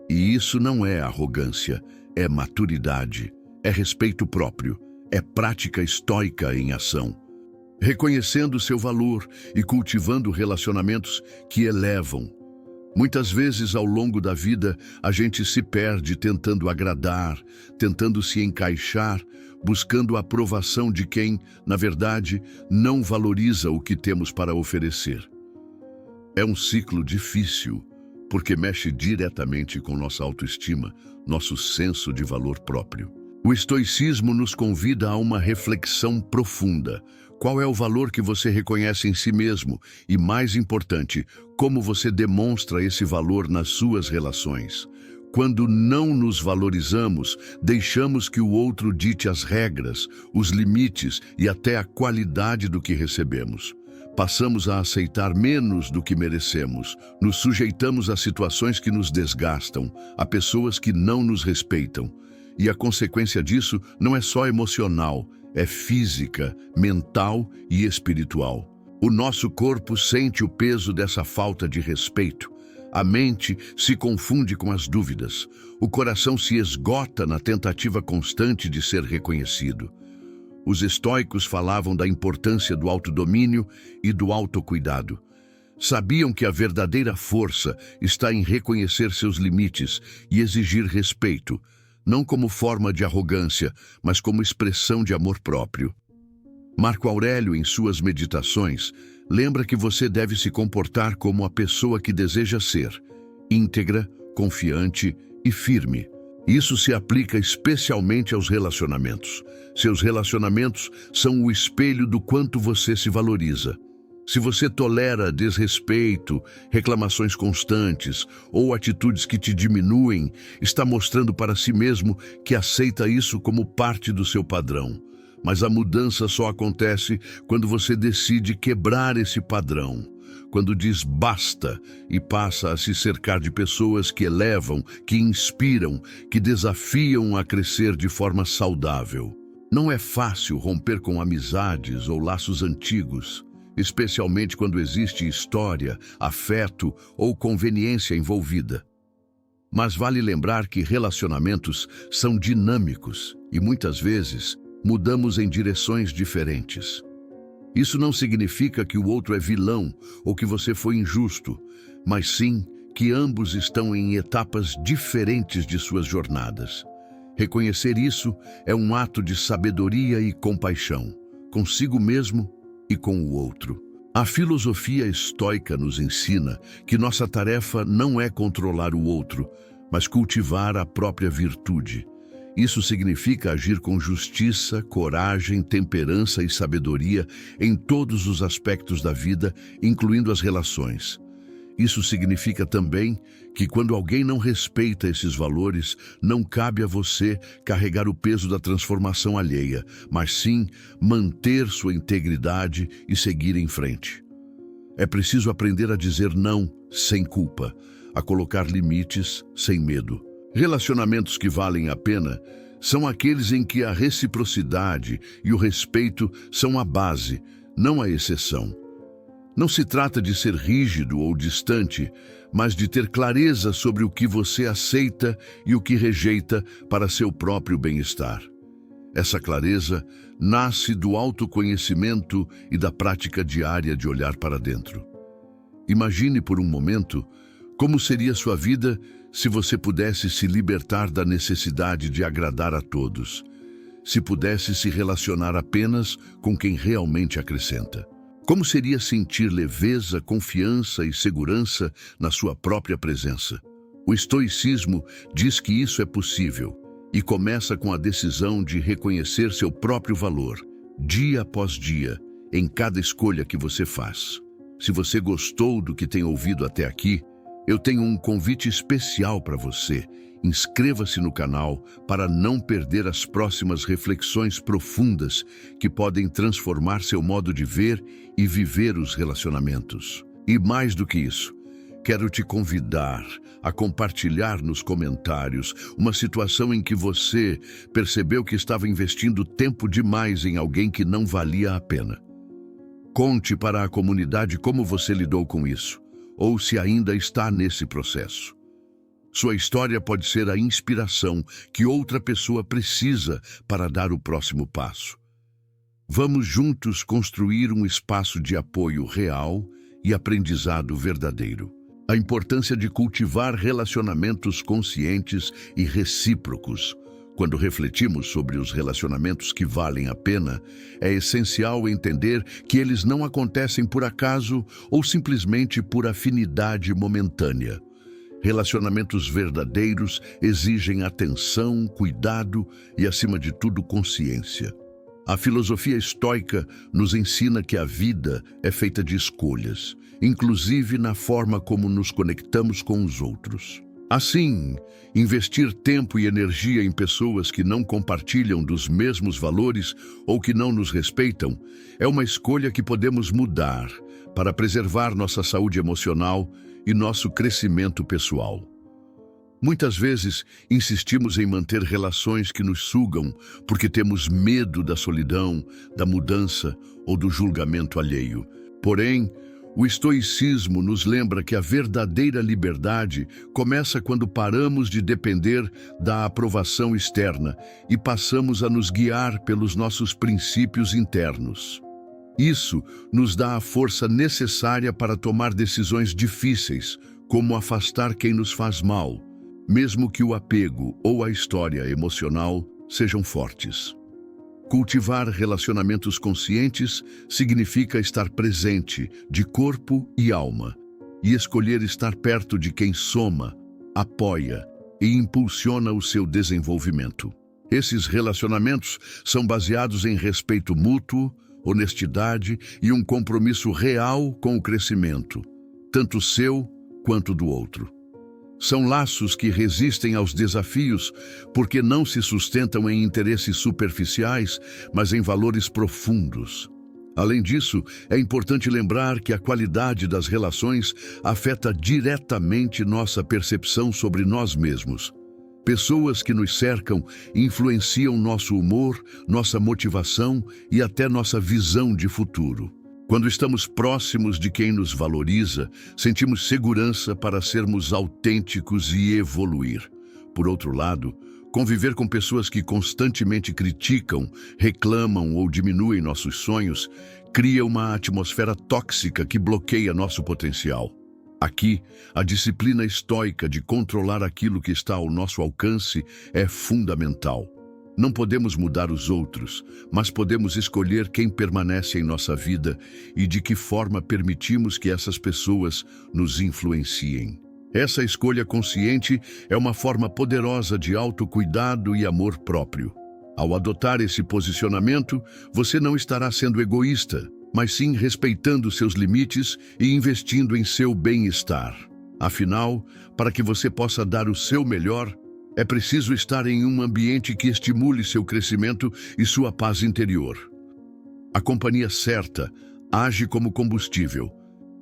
Speaker 1: E isso não é arrogância, é maturidade, é respeito próprio, é prática estoica em ação. Reconhecendo seu valor e cultivando relacionamentos que elevam, Muitas vezes, ao longo da vida, a gente se perde tentando agradar, tentando se encaixar, buscando a aprovação de quem, na verdade, não valoriza o que temos para oferecer. É um ciclo difícil, porque mexe diretamente com nossa autoestima, nosso senso de valor próprio. O estoicismo nos convida a uma reflexão profunda. Qual é o valor que você reconhece em si mesmo? E, mais importante, como você demonstra esse valor nas suas relações? Quando não nos valorizamos, deixamos que o outro dite as regras, os limites e até a qualidade do que recebemos. Passamos a aceitar menos do que merecemos, nos sujeitamos a situações que nos desgastam, a pessoas que não nos respeitam. E a consequência disso não é só emocional, é física, mental e espiritual. O nosso corpo sente o peso dessa falta de respeito. A mente se confunde com as dúvidas. O coração se esgota na tentativa constante de ser reconhecido. Os estoicos falavam da importância do autodomínio e do autocuidado. Sabiam que a verdadeira força está em reconhecer seus limites e exigir respeito, não como forma de arrogância, mas como expressão de amor próprio. Marco Aurélio, em suas meditações, lembra que você deve se comportar como a pessoa que deseja ser, íntegra, confiante e firme. Isso se aplica especialmente aos relacionamentos. Seus relacionamentos são o espelho do quanto você se valoriza. Se você tolera desrespeito, reclamações constantes ou atitudes que te diminuem, está mostrando para si mesmo que aceita isso como parte do seu padrão. Mas a mudança só acontece quando você decide quebrar esse padrão. Quando diz basta e passa a se cercar de pessoas que elevam, que inspiram, que desafiam a crescer de forma saudável. Não é fácil romper com amizades ou laços antigos, especialmente quando existe história, afeto ou conveniência envolvida. Mas vale lembrar que relacionamentos são dinâmicos e muitas vezes mudamos em direções diferentes. Isso não significa que o outro é vilão ou que você foi injusto, mas sim que ambos estão em etapas diferentes de suas jornadas. Reconhecer isso é um ato de sabedoria e compaixão, consigo mesmo e com o outro. A filosofia estoica nos ensina que nossa tarefa não é controlar o outro, mas cultivar a própria virtude. Isso significa agir com justiça, coragem, temperança e sabedoria em todos os aspectos da vida, incluindo as relações. Isso significa também que quando alguém não respeita esses valores, não cabe a você carregar o peso da transformação alheia, mas sim manter sua integridade e seguir em frente. É preciso aprender a dizer não sem culpa, a colocar limites sem medo. Relacionamentos que valem a pena são aqueles em que a reciprocidade e o respeito são a base, não a exceção. Não se trata de ser rígido ou distante, mas de ter clareza sobre o que você aceita e o que rejeita para seu próprio bem-estar. Essa clareza nasce do autoconhecimento e da prática diária de olhar para dentro. Imagine por um momento como seria sua vida se você pudesse se libertar da necessidade de agradar a todos, se pudesse se relacionar apenas com quem realmente acrescenta. Como seria sentir leveza, confiança e segurança na sua própria presença? O estoicismo diz que isso é possível e começa com a decisão de reconhecer seu próprio valor, dia após dia, em cada escolha que você faz. Se você gostou do que tem ouvido até aqui, eu tenho um convite especial para você. Inscreva-se no canal para não perder as próximas reflexões profundas que podem transformar seu modo de ver e viver os relacionamentos. E mais do que isso, quero te convidar a compartilhar nos comentários uma situação em que você percebeu que estava investindo tempo demais em alguém que não valia a pena. Conte para a comunidade como você lidou com isso, ou se ainda está nesse processo. Sua história pode ser a inspiração que outra pessoa precisa para dar o próximo passo. Vamos juntos construir um espaço de apoio real e aprendizado verdadeiro. A importância de cultivar relacionamentos conscientes e recíprocos. Quando refletimos sobre os relacionamentos que valem a pena, é essencial entender que eles não acontecem por acaso ou simplesmente por afinidade momentânea. Relacionamentos verdadeiros exigem atenção, cuidado e, acima de tudo, consciência. A filosofia estoica nos ensina que a vida é feita de escolhas, inclusive na forma como nos conectamos com os outros. Assim, investir tempo e energia em pessoas que não compartilham dos mesmos valores ou que não nos respeitam é uma escolha que podemos mudar para preservar nossa saúde emocional e nosso crescimento pessoal. Muitas vezes, insistimos em manter relações que nos sugam porque temos medo da solidão, da mudança ou do julgamento alheio. Porém, o estoicismo nos lembra que a verdadeira liberdade começa quando paramos de depender da aprovação externa e passamos a nos guiar pelos nossos princípios internos. Isso nos dá a força necessária para tomar decisões difíceis, como afastar quem nos faz mal, mesmo que o apego ou a história emocional sejam fortes. Cultivar relacionamentos conscientes significa estar presente, de corpo e alma, e escolher estar perto de quem soma, apoia e impulsiona o seu desenvolvimento. Esses relacionamentos são baseados em respeito mútuo, honestidade e um compromisso real com o crescimento, tanto seu quanto do outro. São laços que resistem aos desafios porque não se sustentam em interesses superficiais, mas em valores profundos. Além disso, é importante lembrar que a qualidade das relações afeta diretamente nossa percepção sobre nós mesmos. Pessoas que nos cercam influenciam nosso humor, nossa motivação e até nossa visão de futuro. Quando estamos próximos de quem nos valoriza, sentimos segurança para sermos autênticos e evoluir. Por outro lado, conviver com pessoas que constantemente criticam, reclamam ou diminuem nossos sonhos cria uma atmosfera tóxica que bloqueia nosso potencial. Aqui, a disciplina estoica de controlar aquilo que está ao nosso alcance é fundamental. Não podemos mudar os outros, mas podemos escolher quem permanece em nossa vida e de que forma permitimos que essas pessoas nos influenciem. Essa escolha consciente é uma forma poderosa de autocuidado e amor próprio. Ao adotar esse posicionamento, você não estará sendo egoísta, mas sim respeitando seus limites e investindo em seu bem-estar. Afinal, para que você possa dar o seu melhor, é preciso estar em um ambiente que estimule seu crescimento e sua paz interior. A companhia certa age como combustível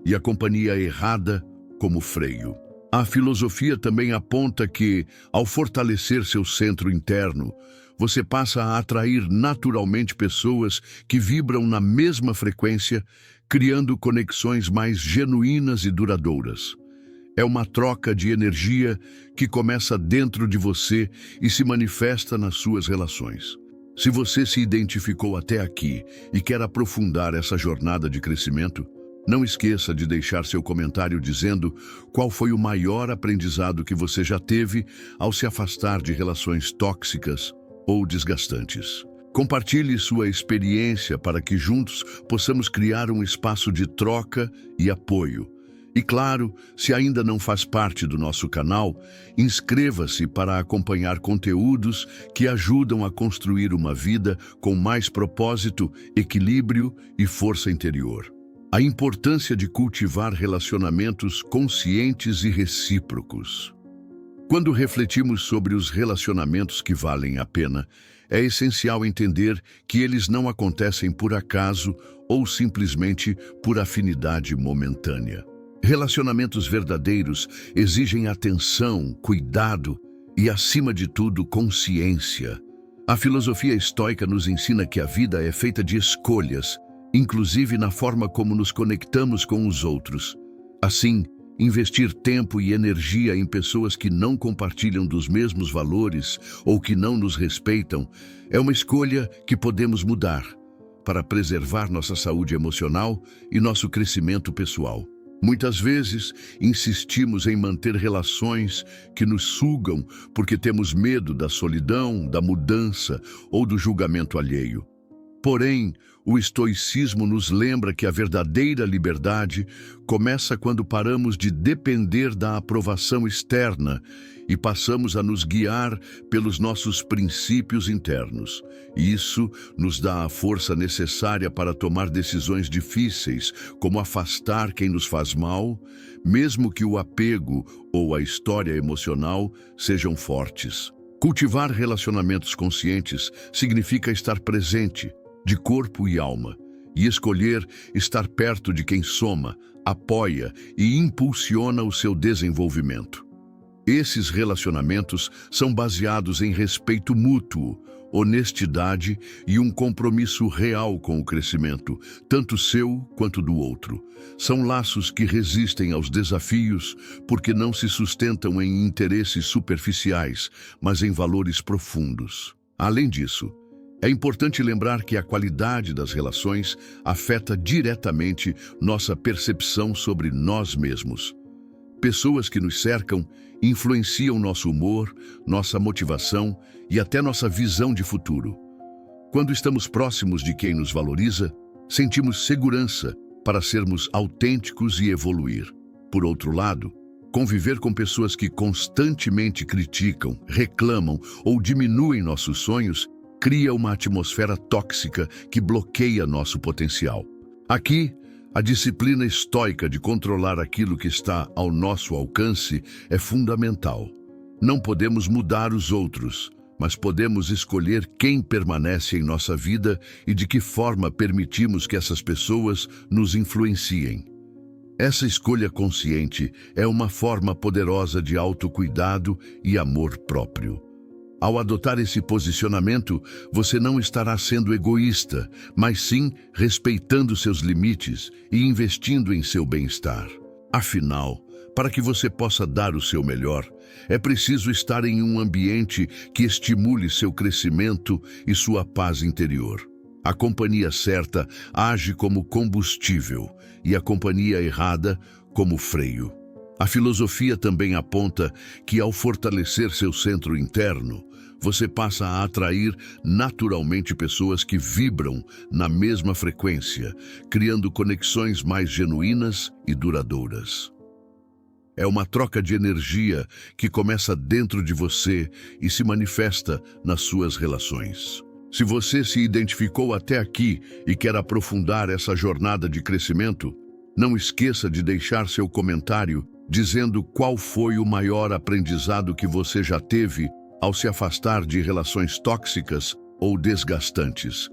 Speaker 1: e a companhia errada como freio. A filosofia também aponta que, ao fortalecer seu centro interno, você passa a atrair naturalmente pessoas que vibram na mesma frequência, criando conexões mais genuínas e duradouras. É uma troca de energia que começa dentro de você e se manifesta nas suas relações. Se você se identificou até aqui e quer aprofundar essa jornada de crescimento, não esqueça de deixar seu comentário dizendo qual foi o maior aprendizado que você já teve ao se afastar de relações tóxicas ou desgastantes. Compartilhe sua experiência para que juntos possamos criar um espaço de troca e apoio. E claro, se ainda não faz parte do nosso canal, inscreva-se para acompanhar conteúdos que ajudam a construir uma vida com mais propósito, equilíbrio e força interior. A importância de cultivar relacionamentos conscientes e recíprocos. Quando refletimos sobre os relacionamentos que valem a pena, é essencial entender que eles não acontecem por acaso ou simplesmente por afinidade momentânea. Relacionamentos verdadeiros exigem atenção, cuidado e, acima de tudo, consciência. A filosofia estoica nos ensina que a vida é feita de escolhas, inclusive na forma como nos conectamos com os outros. Assim, investir tempo e energia em pessoas que não compartilham dos mesmos valores ou que não nos respeitam é uma escolha que podemos mudar para preservar nossa saúde emocional e nosso crescimento pessoal. Muitas vezes, insistimos em manter relações que nos sugam porque temos medo da solidão, da mudança ou do julgamento alheio. Porém, o estoicismo nos lembra que a verdadeira liberdade começa quando paramos de depender da aprovação externa e passamos a nos guiar pelos nossos princípios internos. Isso nos dá a força necessária para tomar decisões difíceis, como afastar quem nos faz mal, mesmo que o apego ou a história emocional sejam fortes. Cultivar relacionamentos conscientes significa estar presente, de corpo e alma, e escolher estar perto de quem soma, apoia e impulsiona o seu desenvolvimento. Esses relacionamentos são baseados em respeito mútuo, honestidade e um compromisso real com o crescimento, tanto seu quanto do outro. São laços que resistem aos desafios porque não se sustentam em interesses superficiais, mas em valores profundos. Além disso, é importante lembrar que a qualidade das relações afeta diretamente nossa percepção sobre nós mesmos. Pessoas que nos cercam influenciam nosso humor, nossa motivação e até nossa visão de futuro. Quando estamos próximos de quem nos valoriza, sentimos segurança para sermos autênticos e evoluir. Por outro lado, conviver com pessoas que constantemente criticam, reclamam ou diminuem nossos sonhos cria uma atmosfera tóxica que bloqueia nosso potencial. Aqui, a disciplina estoica de controlar aquilo que está ao nosso alcance é fundamental. Não podemos mudar os outros, mas podemos escolher quem permanece em nossa vida e de que forma permitimos que essas pessoas nos influenciem. Essa escolha consciente é uma forma poderosa de autocuidado e amor próprio. Ao adotar esse posicionamento, você não estará sendo egoísta, mas sim respeitando seus limites e investindo em seu bem-estar. Afinal, para que você possa dar o seu melhor, é preciso estar em um ambiente que estimule seu crescimento e sua paz interior. A companhia certa age como combustível e a companhia errada como freio. A filosofia também aponta que, ao fortalecer seu centro interno, você passa a atrair naturalmente pessoas que vibram na mesma frequência, criando conexões mais genuínas e duradouras. É uma troca de energia que começa dentro de você e se manifesta nas suas relações. Se você se identificou até aqui e quer aprofundar essa jornada de crescimento, não esqueça de deixar seu comentário dizendo qual foi o maior aprendizado que você já teve ao se afastar de relações tóxicas ou desgastantes.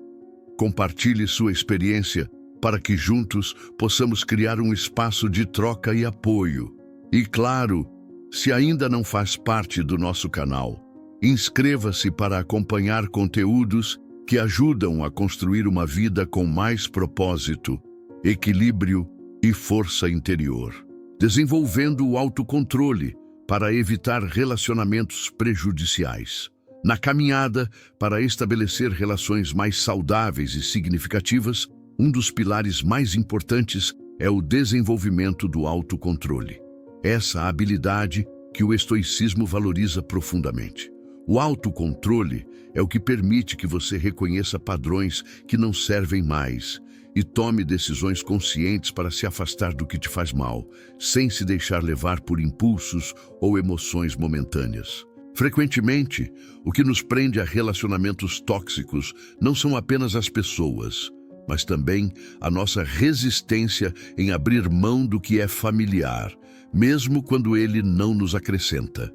Speaker 1: Compartilhe sua experiência para que juntos possamos criar um espaço de troca e apoio. E claro, se ainda não faz parte do nosso canal, inscreva-se para acompanhar conteúdos que ajudam a construir uma vida com mais propósito, equilíbrio e força interior. Desenvolvendo o autocontrole para evitar relacionamentos prejudiciais. Na caminhada para estabelecer relações mais saudáveis e significativas, um dos pilares mais importantes é o desenvolvimento do autocontrole. Essa habilidade que o estoicismo valoriza profundamente. O autocontrole é o que permite que você reconheça padrões que não servem mais e tome decisões conscientes para se afastar do que te faz mal, sem se deixar levar por impulsos ou emoções momentâneas. Frequentemente, o que nos prende a relacionamentos tóxicos não são apenas as pessoas, mas também a nossa resistência em abrir mão do que é familiar, mesmo quando ele não nos acrescenta.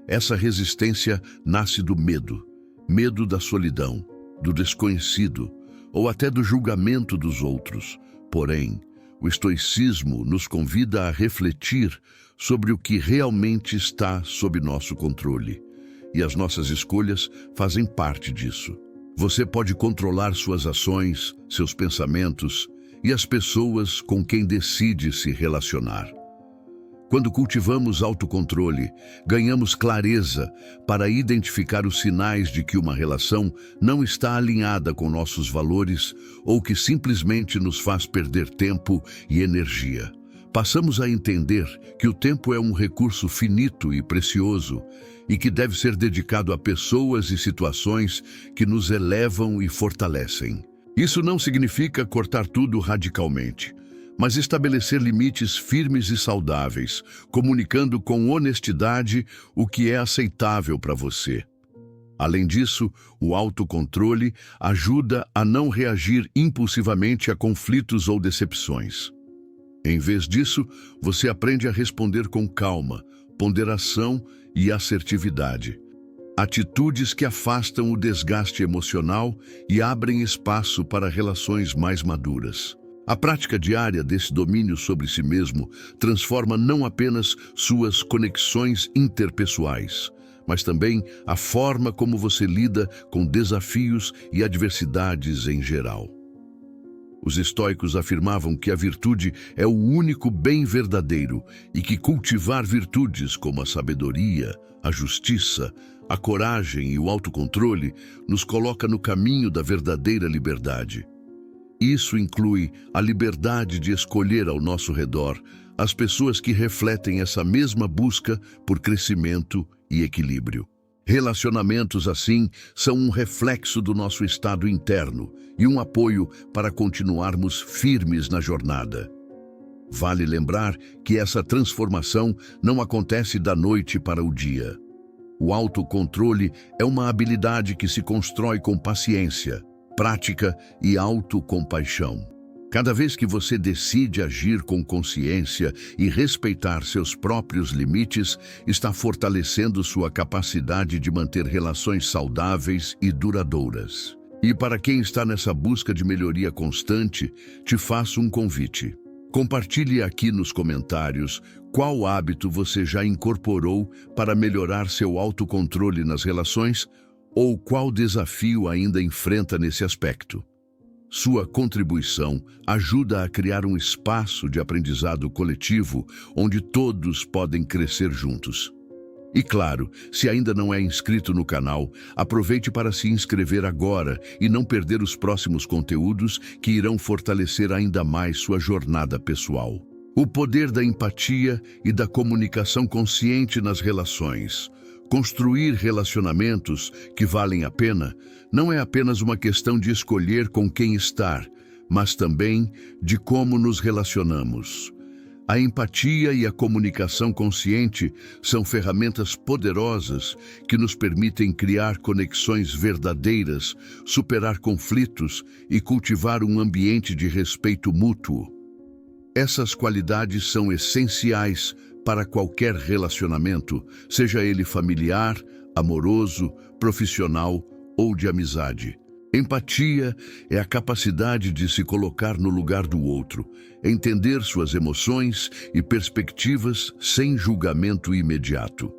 Speaker 1: Essa resistência nasce do medo, medo da solidão, do desconhecido, ou até do julgamento dos outros. Porém, o estoicismo nos convida a refletir sobre o que realmente está sob nosso controle. E as nossas escolhas fazem parte disso. Você pode controlar suas ações, seus pensamentos e as pessoas com quem decide se relacionar. Quando cultivamos autocontrole, ganhamos clareza para identificar os sinais de que uma relação não está alinhada com nossos valores ou que simplesmente nos faz perder tempo e energia. Passamos a entender que o tempo é um recurso finito e precioso e que deve ser dedicado a pessoas e situações que nos elevam e fortalecem. Isso não significa cortar tudo radicalmente, mas estabelecer limites firmes e saudáveis, comunicando com honestidade o que é aceitável para você. Além disso, o autocontrole ajuda a não reagir impulsivamente a conflitos ou decepções. Em vez disso, você aprende a responder com calma, ponderação e assertividade. Atitudes que afastam o desgaste emocional e abrem espaço para relações mais maduras. A prática diária desse domínio sobre si mesmo transforma não apenas suas conexões interpessoais, mas também a forma como você lida com desafios e adversidades em geral. Os estoicos afirmavam que a virtude é o único bem verdadeiro e que cultivar virtudes como a sabedoria, a justiça, a coragem e o autocontrole nos coloca no caminho da verdadeira liberdade. Isso inclui a liberdade de escolher ao nosso redor as pessoas que refletem essa mesma busca por crescimento e equilíbrio. Relacionamentos assim são um reflexo do nosso estado interno e um apoio para continuarmos firmes na jornada. Vale lembrar que essa transformação não acontece da noite para o dia. O autocontrole é uma habilidade que se constrói com paciência, prática e autocompaixão. Cada vez que você decide agir com consciência e respeitar seus próprios limites, está fortalecendo sua capacidade de manter relações saudáveis e duradouras. E para quem está nessa busca de melhoria constante, te faço um convite. Compartilhe aqui nos comentários qual hábito você já incorporou para melhorar seu autocontrole nas relações ou qual desafio ainda enfrenta nesse aspecto. Sua contribuição ajuda a criar um espaço de aprendizado coletivo onde todos podem crescer juntos. E claro, se ainda não é inscrito no canal, aproveite para se inscrever agora e não perder os próximos conteúdos que irão fortalecer ainda mais sua jornada pessoal. O poder da empatia e da comunicação consciente nas relações. Construir relacionamentos que valem a pena não é apenas uma questão de escolher com quem estar, mas também de como nos relacionamos. A empatia e a comunicação consciente são ferramentas poderosas que nos permitem criar conexões verdadeiras, superar conflitos e cultivar um ambiente de respeito mútuo. Essas qualidades são essenciais para qualquer relacionamento, seja ele familiar, amoroso, profissional ou de amizade. Empatia é a capacidade de se colocar no lugar do outro, entender suas emoções e perspectivas sem julgamento imediato.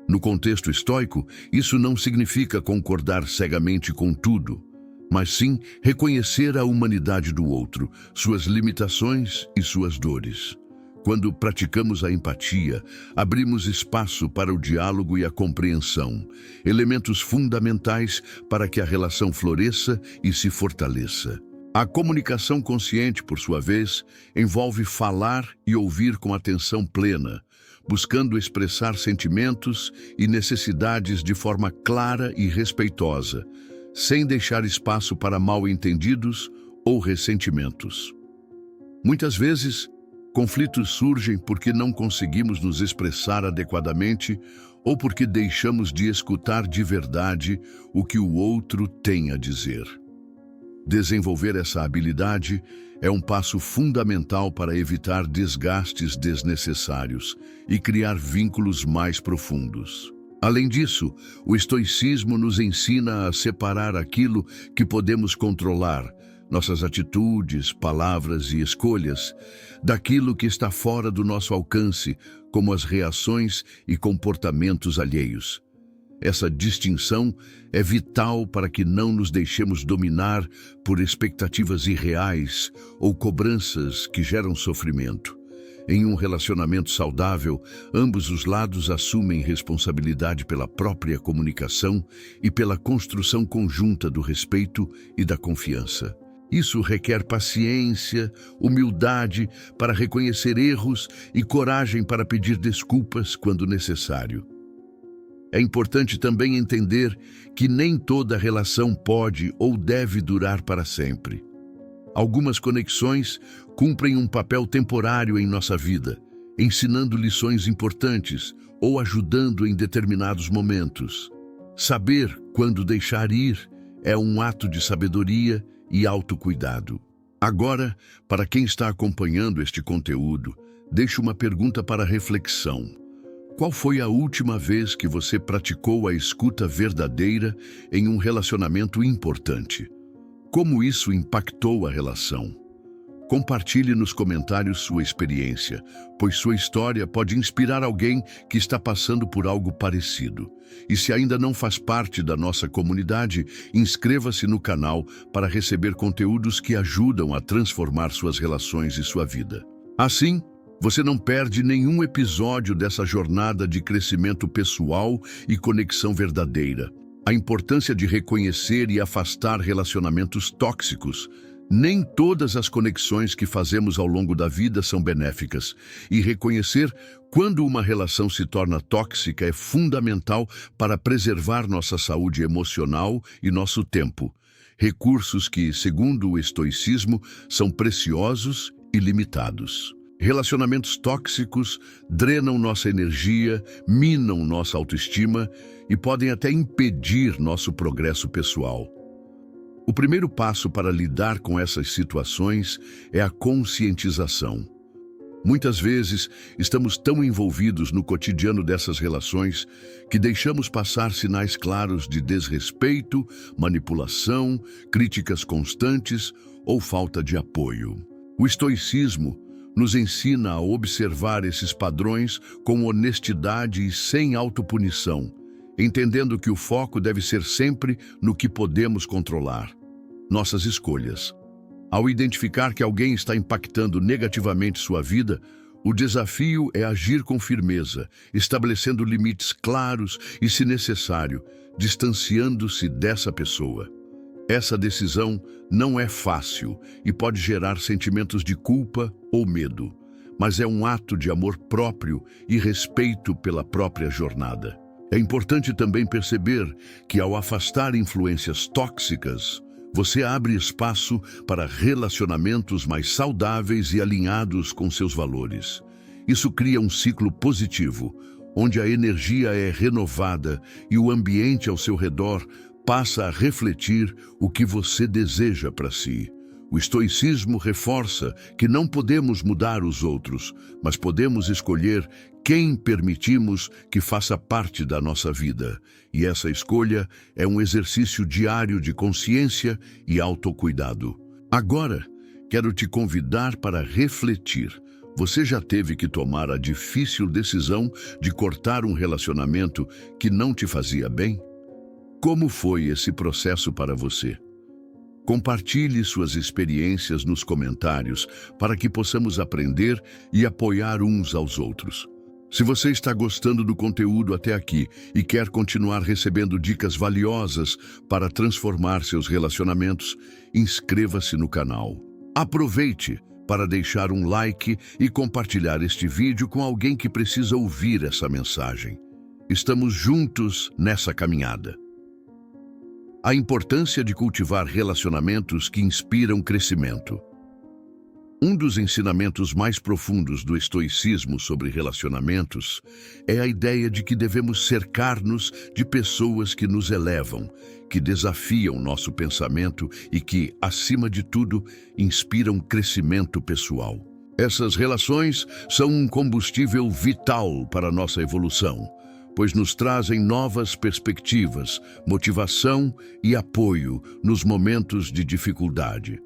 Speaker 1: No contexto estoico, isso não significa concordar cegamente com tudo, mas sim reconhecer a humanidade do outro, suas limitações e suas dores. Quando praticamos a empatia, abrimos espaço para o diálogo e a compreensão, elementos fundamentais para que a relação floresça e se fortaleça. A comunicação consciente, por sua vez, envolve falar e ouvir com atenção plena, buscando expressar sentimentos e necessidades de forma clara e respeitosa, sem deixar espaço para mal-entendidos ou ressentimentos. Muitas vezes, conflitos surgem porque não conseguimos nos expressar adequadamente ou porque deixamos de escutar de verdade o que o outro tem a dizer. Desenvolver essa habilidade é um passo fundamental para evitar desgastes desnecessários e criar vínculos mais profundos. Além disso, o estoicismo nos ensina a separar aquilo que podemos controlar, nossas atitudes, palavras e escolhas, daquilo que está fora do nosso alcance, como as reações e comportamentos alheios. Essa distinção é vital para que não nos deixemos dominar por expectativas irreais ou cobranças que geram sofrimento. Em um relacionamento saudável, ambos os lados assumem responsabilidade pela própria comunicação e pela construção conjunta do respeito e da confiança. Isso requer paciência, humildade para reconhecer erros e coragem para pedir desculpas quando necessário. É importante também entender que nem toda relação pode ou deve durar para sempre. Algumas conexões cumprem um papel temporário em nossa vida, ensinando lições importantes ou ajudando em determinados momentos. Saber quando deixar ir é um ato de sabedoria e autocuidado. Agora, para quem está acompanhando este conteúdo, deixo uma pergunta para reflexão. Qual foi a última vez que você praticou a escuta verdadeira em um relacionamento importante? Como isso impactou a relação? Compartilhe nos comentários sua experiência, pois sua história pode inspirar alguém que está passando por algo parecido. E se ainda não faz parte da nossa comunidade, inscreva-se no canal para receber conteúdos que ajudam a transformar suas relações e sua vida. Assim, você não perde nenhum episódio dessa jornada de crescimento pessoal e conexão verdadeira. A importância de reconhecer e afastar relacionamentos tóxicos. Nem todas as conexões que fazemos ao longo da vida são benéficas, e reconhecer quando uma relação se torna tóxica é fundamental para preservar nossa saúde emocional e nosso tempo. Recursos que, segundo o estoicismo, são preciosos e limitados. Relacionamentos tóxicos drenam nossa energia, minam nossa autoestima e podem até impedir nosso progresso pessoal. O primeiro passo para lidar com essas situações é a conscientização. Muitas vezes, estamos tão envolvidos no cotidiano dessas relações que deixamos passar sinais claros de desrespeito, manipulação, críticas constantes ou falta de apoio. O estoicismo nos ensina a observar esses padrões com honestidade e sem autopunição, entendendo que o foco deve ser sempre no que podemos controlar, nossas escolhas. Ao identificar que alguém está impactando negativamente sua vida, o desafio é agir com firmeza, estabelecendo limites claros e, se necessário, distanciando-se dessa pessoa. Essa decisão não é fácil e pode gerar sentimentos de culpa ou medo, mas é um ato de amor próprio e respeito pela própria jornada. É importante também perceber que, ao afastar influências tóxicas, você abre espaço para relacionamentos mais saudáveis e alinhados com seus valores. Isso cria um ciclo positivo, onde a energia é renovada e o ambiente ao seu redor passa a refletir o que você deseja para si. O estoicismo reforça que não podemos mudar os outros, mas podemos escolher quem permitimos que faça parte da nossa vida. E essa escolha é um exercício diário de consciência e autocuidado. Agora, quero te convidar para refletir. Você já teve que tomar a difícil decisão de cortar um relacionamento que não te fazia bem? Como foi esse processo para você? Compartilhe suas experiências nos comentários para que possamos aprender e apoiar uns aos outros. Se você está gostando do conteúdo até aqui e quer continuar recebendo dicas valiosas para transformar seus relacionamentos, inscreva-se no canal. Aproveite para deixar um like e compartilhar este vídeo com alguém que precisa ouvir essa mensagem. Estamos juntos nessa caminhada. A importância de cultivar relacionamentos que inspiram crescimento. Um dos ensinamentos mais profundos do estoicismo sobre relacionamentos é a ideia de que devemos cercar-nos de pessoas que nos elevam, que desafiam nosso pensamento e que, acima de tudo, inspiram crescimento pessoal. Essas relações são um combustível vital para a nossa evolução, pois nos trazem novas perspectivas, motivação e apoio nos momentos de dificuldade.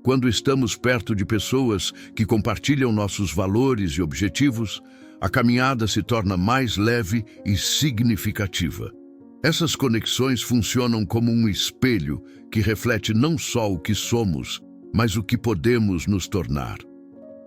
Speaker 1: Quando estamos perto de pessoas que compartilham nossos valores e objetivos, a caminhada se torna mais leve e significativa. Essas conexões funcionam como um espelho que reflete não só o que somos, mas o que podemos nos tornar.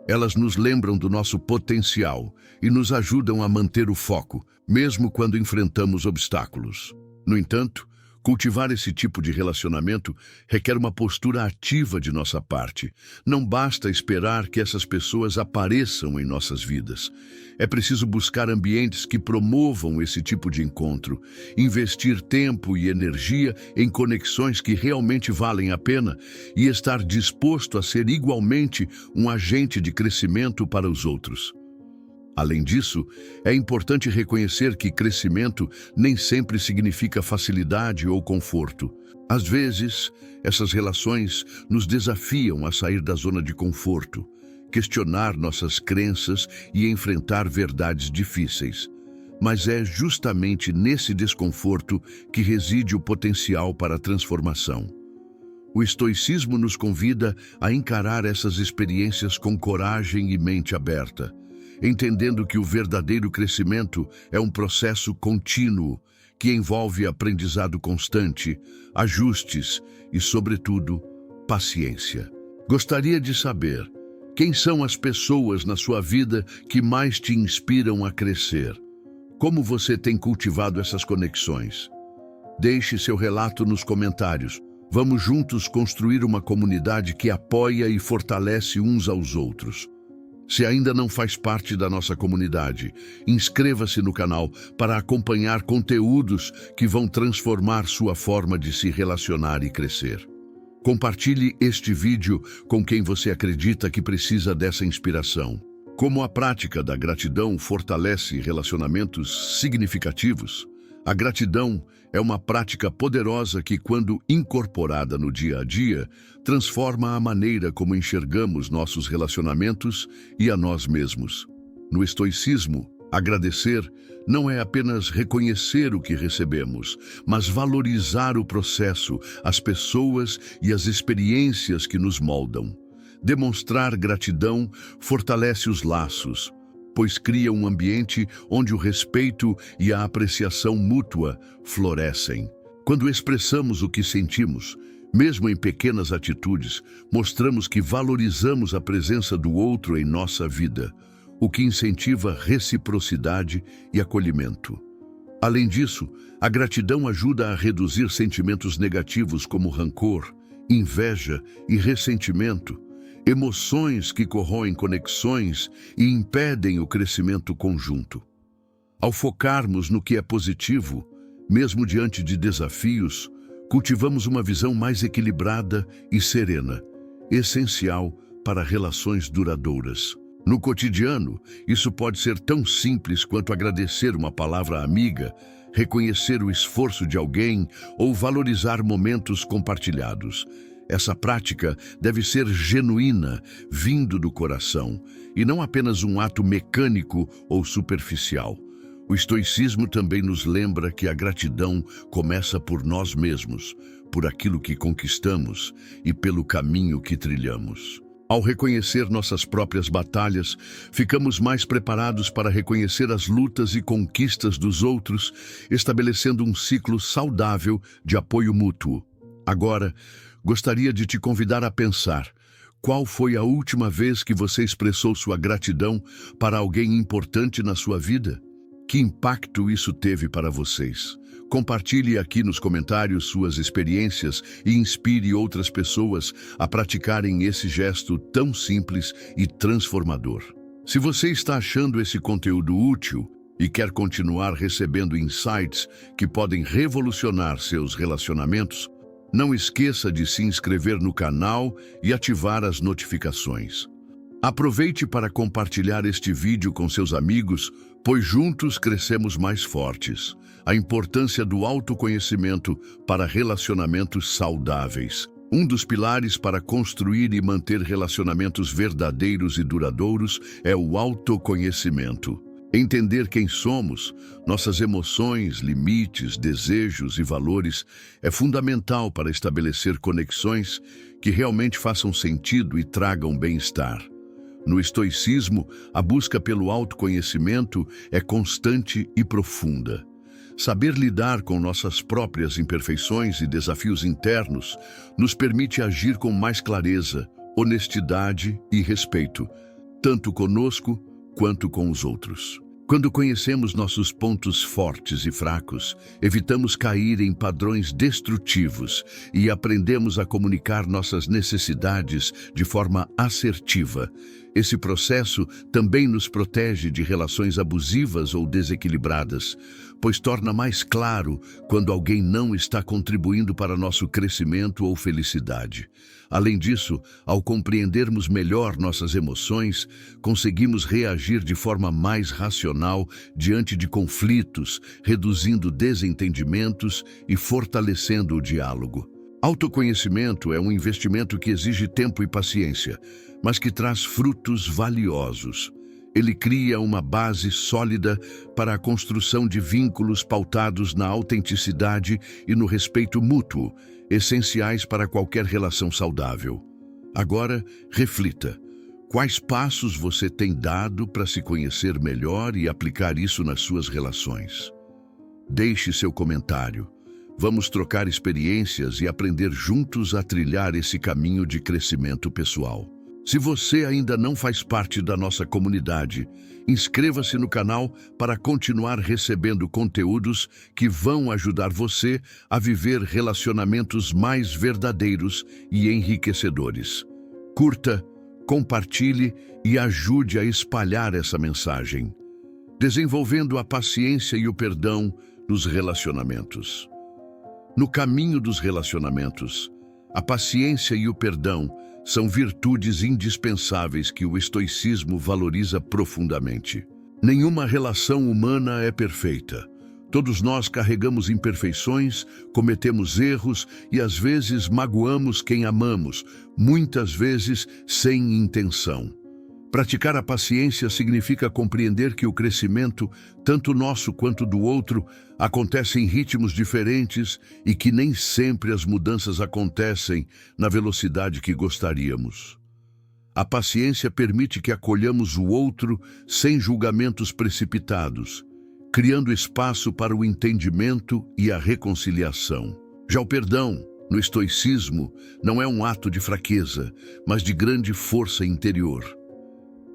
Speaker 1: Elas nos lembram do nosso potencial e nos ajudam a manter o foco, mesmo quando enfrentamos obstáculos. No entanto, Cultivar esse tipo de relacionamento requer uma postura ativa de nossa parte. Não basta esperar que essas pessoas apareçam em nossas vidas. É preciso buscar ambientes que promovam esse tipo de encontro, investir tempo e energia em conexões que realmente valem a pena e estar disposto a ser igualmente um agente de crescimento para os outros. Além disso, é importante reconhecer que crescimento nem sempre significa facilidade ou conforto. Às vezes, essas relações nos desafiam a sair da zona de conforto, questionar nossas crenças e enfrentar verdades difíceis. Mas é justamente nesse desconforto que reside o potencial para a transformação. O estoicismo nos convida a encarar essas experiências com coragem e mente aberta, entendendo que o verdadeiro crescimento é um processo contínuo que envolve aprendizado constante, ajustes e, sobretudo, paciência. Gostaria de saber quem são as pessoas na sua vida que mais te inspiram a crescer. Como você tem cultivado essas conexões? Deixe seu relato nos comentários. Vamos juntos construir uma comunidade que apoia e fortalece uns aos outros. Se ainda não faz parte da nossa comunidade, inscreva-se no canal para acompanhar conteúdos que vão transformar sua forma de se relacionar e crescer. Compartilhe este vídeo com quem você acredita que precisa dessa inspiração. Como a prática da gratidão fortalece relacionamentos significativos, a gratidão é uma prática poderosa que, quando incorporada no dia a dia, transforma a maneira como enxergamos nossos relacionamentos e a nós mesmos. No estoicismo, agradecer não é apenas reconhecer o que recebemos, mas valorizar o processo, as pessoas e as experiências que nos moldam. Demonstrar gratidão fortalece os laços, pois cria um ambiente onde o respeito e a apreciação mútua florescem. Quando expressamos o que sentimos, mesmo em pequenas atitudes, mostramos que valorizamos a presença do outro em nossa vida, o que incentiva reciprocidade e acolhimento. Além disso, a gratidão ajuda a reduzir sentimentos negativos como rancor, inveja e ressentimento, emoções que corroem conexões e impedem o crescimento conjunto. Ao focarmos no que é positivo, mesmo diante de desafios, cultivamos uma visão mais equilibrada e serena, essencial para relações duradouras. No cotidiano, isso pode ser tão simples quanto agradecer uma palavra amiga, reconhecer o esforço de alguém ou valorizar momentos compartilhados. Essa prática deve ser genuína, vindo do coração, e não apenas um ato mecânico ou superficial. O estoicismo também nos lembra que a gratidão começa por nós mesmos, por aquilo que conquistamos e pelo caminho que trilhamos. Ao reconhecer nossas próprias batalhas, ficamos mais preparados para reconhecer as lutas e conquistas dos outros, estabelecendo um ciclo saudável de apoio mútuo. Agora, gostaria de te convidar a pensar: qual foi a última vez que você expressou sua gratidão para alguém importante na sua vida? Que impacto isso teve para vocês? Compartilhe aqui nos comentários suas experiências e inspire outras pessoas a praticarem esse gesto tão simples e transformador. Se você está achando esse conteúdo útil e quer continuar recebendo insights que podem revolucionar seus relacionamentos, não esqueça de se inscrever no canal e ativar as notificações. Aproveite para compartilhar este vídeo com seus amigos, pois juntos crescemos mais fortes. A importância do autoconhecimento para relacionamentos saudáveis. Um dos pilares para construir e manter relacionamentos verdadeiros e duradouros é o autoconhecimento. Entender quem somos, nossas emoções, limites, desejos e valores é fundamental para estabelecer conexões que realmente façam sentido e tragam bem-estar. No estoicismo, a busca pelo autoconhecimento é constante e profunda. Saber lidar com nossas próprias imperfeições e desafios internos nos permite agir com mais clareza, honestidade e respeito, tanto conosco quanto com os outros. Quando conhecemos nossos pontos fortes e fracos, evitamos cair em padrões destrutivos e aprendemos a comunicar nossas necessidades de forma assertiva. Esse processo também nos protege de relações abusivas ou desequilibradas, pois torna mais claro quando alguém não está contribuindo para nosso crescimento ou felicidade. Além disso, ao compreendermos melhor nossas emoções, conseguimos reagir de forma mais racional diante de conflitos, reduzindo desentendimentos e fortalecendo o diálogo. Autoconhecimento é um investimento que exige tempo e paciência, mas que traz frutos valiosos. Ele cria uma base sólida para a construção de vínculos pautados na autenticidade e no respeito mútuo, essenciais para qualquer relação saudável. Agora, reflita. Quais passos você tem dado para se conhecer melhor e aplicar isso nas suas relações? Deixe seu comentário. Vamos trocar experiências e aprender juntos a trilhar esse caminho de crescimento pessoal. Se você ainda não faz parte da nossa comunidade, inscreva-se no canal para continuar recebendo conteúdos que vão ajudar você a viver relacionamentos mais verdadeiros e enriquecedores. Curta, compartilhe e ajude a espalhar essa mensagem, desenvolvendo a paciência e o perdão nos relacionamentos. No caminho dos relacionamentos, a paciência e o perdão são virtudes indispensáveis que o estoicismo valoriza profundamente. Nenhuma relação humana é perfeita. Todos nós carregamos imperfeições, cometemos erros e às vezes magoamos quem amamos, muitas vezes sem intenção. Praticar a paciência significa compreender que o crescimento, tanto nosso quanto do outro, acontece em ritmos diferentes e que nem sempre as mudanças acontecem na velocidade que gostaríamos. A paciência permite que acolhamos o outro sem julgamentos precipitados, criando espaço para o entendimento e a reconciliação. Já o perdão, no estoicismo, não é um ato de fraqueza, mas de grande força interior.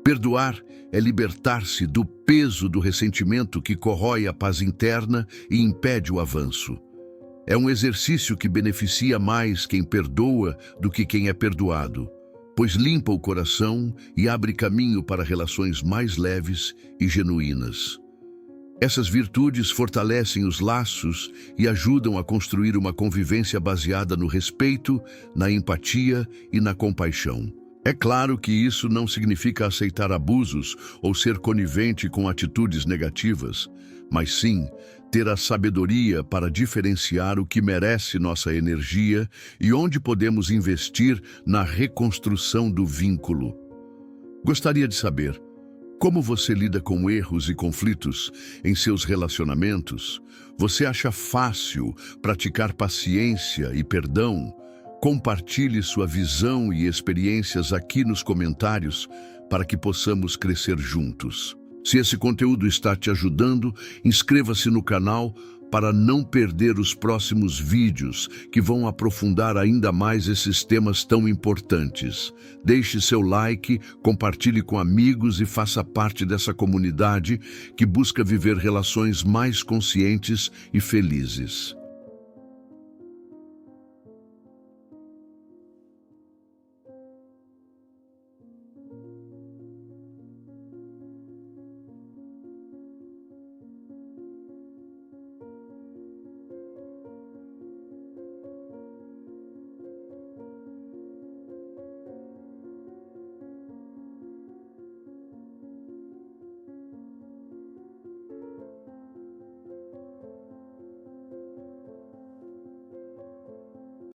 Speaker 1: Perdoar é libertar-se do peso do ressentimento que corrói a paz interna e impede o avanço. É um exercício que beneficia mais quem perdoa do que quem é perdoado, pois limpa o coração e abre caminho para relações mais leves e genuínas. Essas virtudes fortalecem os laços e ajudam a construir uma convivência baseada no respeito, na empatia e na compaixão. É claro que isso não significa aceitar abusos ou ser conivente com atitudes negativas, mas sim ter a sabedoria para diferenciar o que merece nossa energia e onde podemos investir na reconstrução do vínculo. Gostaria de saber como você lida com erros e conflitos em seus relacionamentos. Você acha fácil praticar paciência e perdão? Compartilhe sua visão e experiências aqui nos comentários para que possamos crescer juntos. Se esse conteúdo está te ajudando, inscreva-se no canal para não perder os próximos vídeos que vão aprofundar ainda mais esses temas tão importantes. Deixe seu like, compartilhe com amigos e faça parte dessa comunidade que busca viver relações mais conscientes e felizes.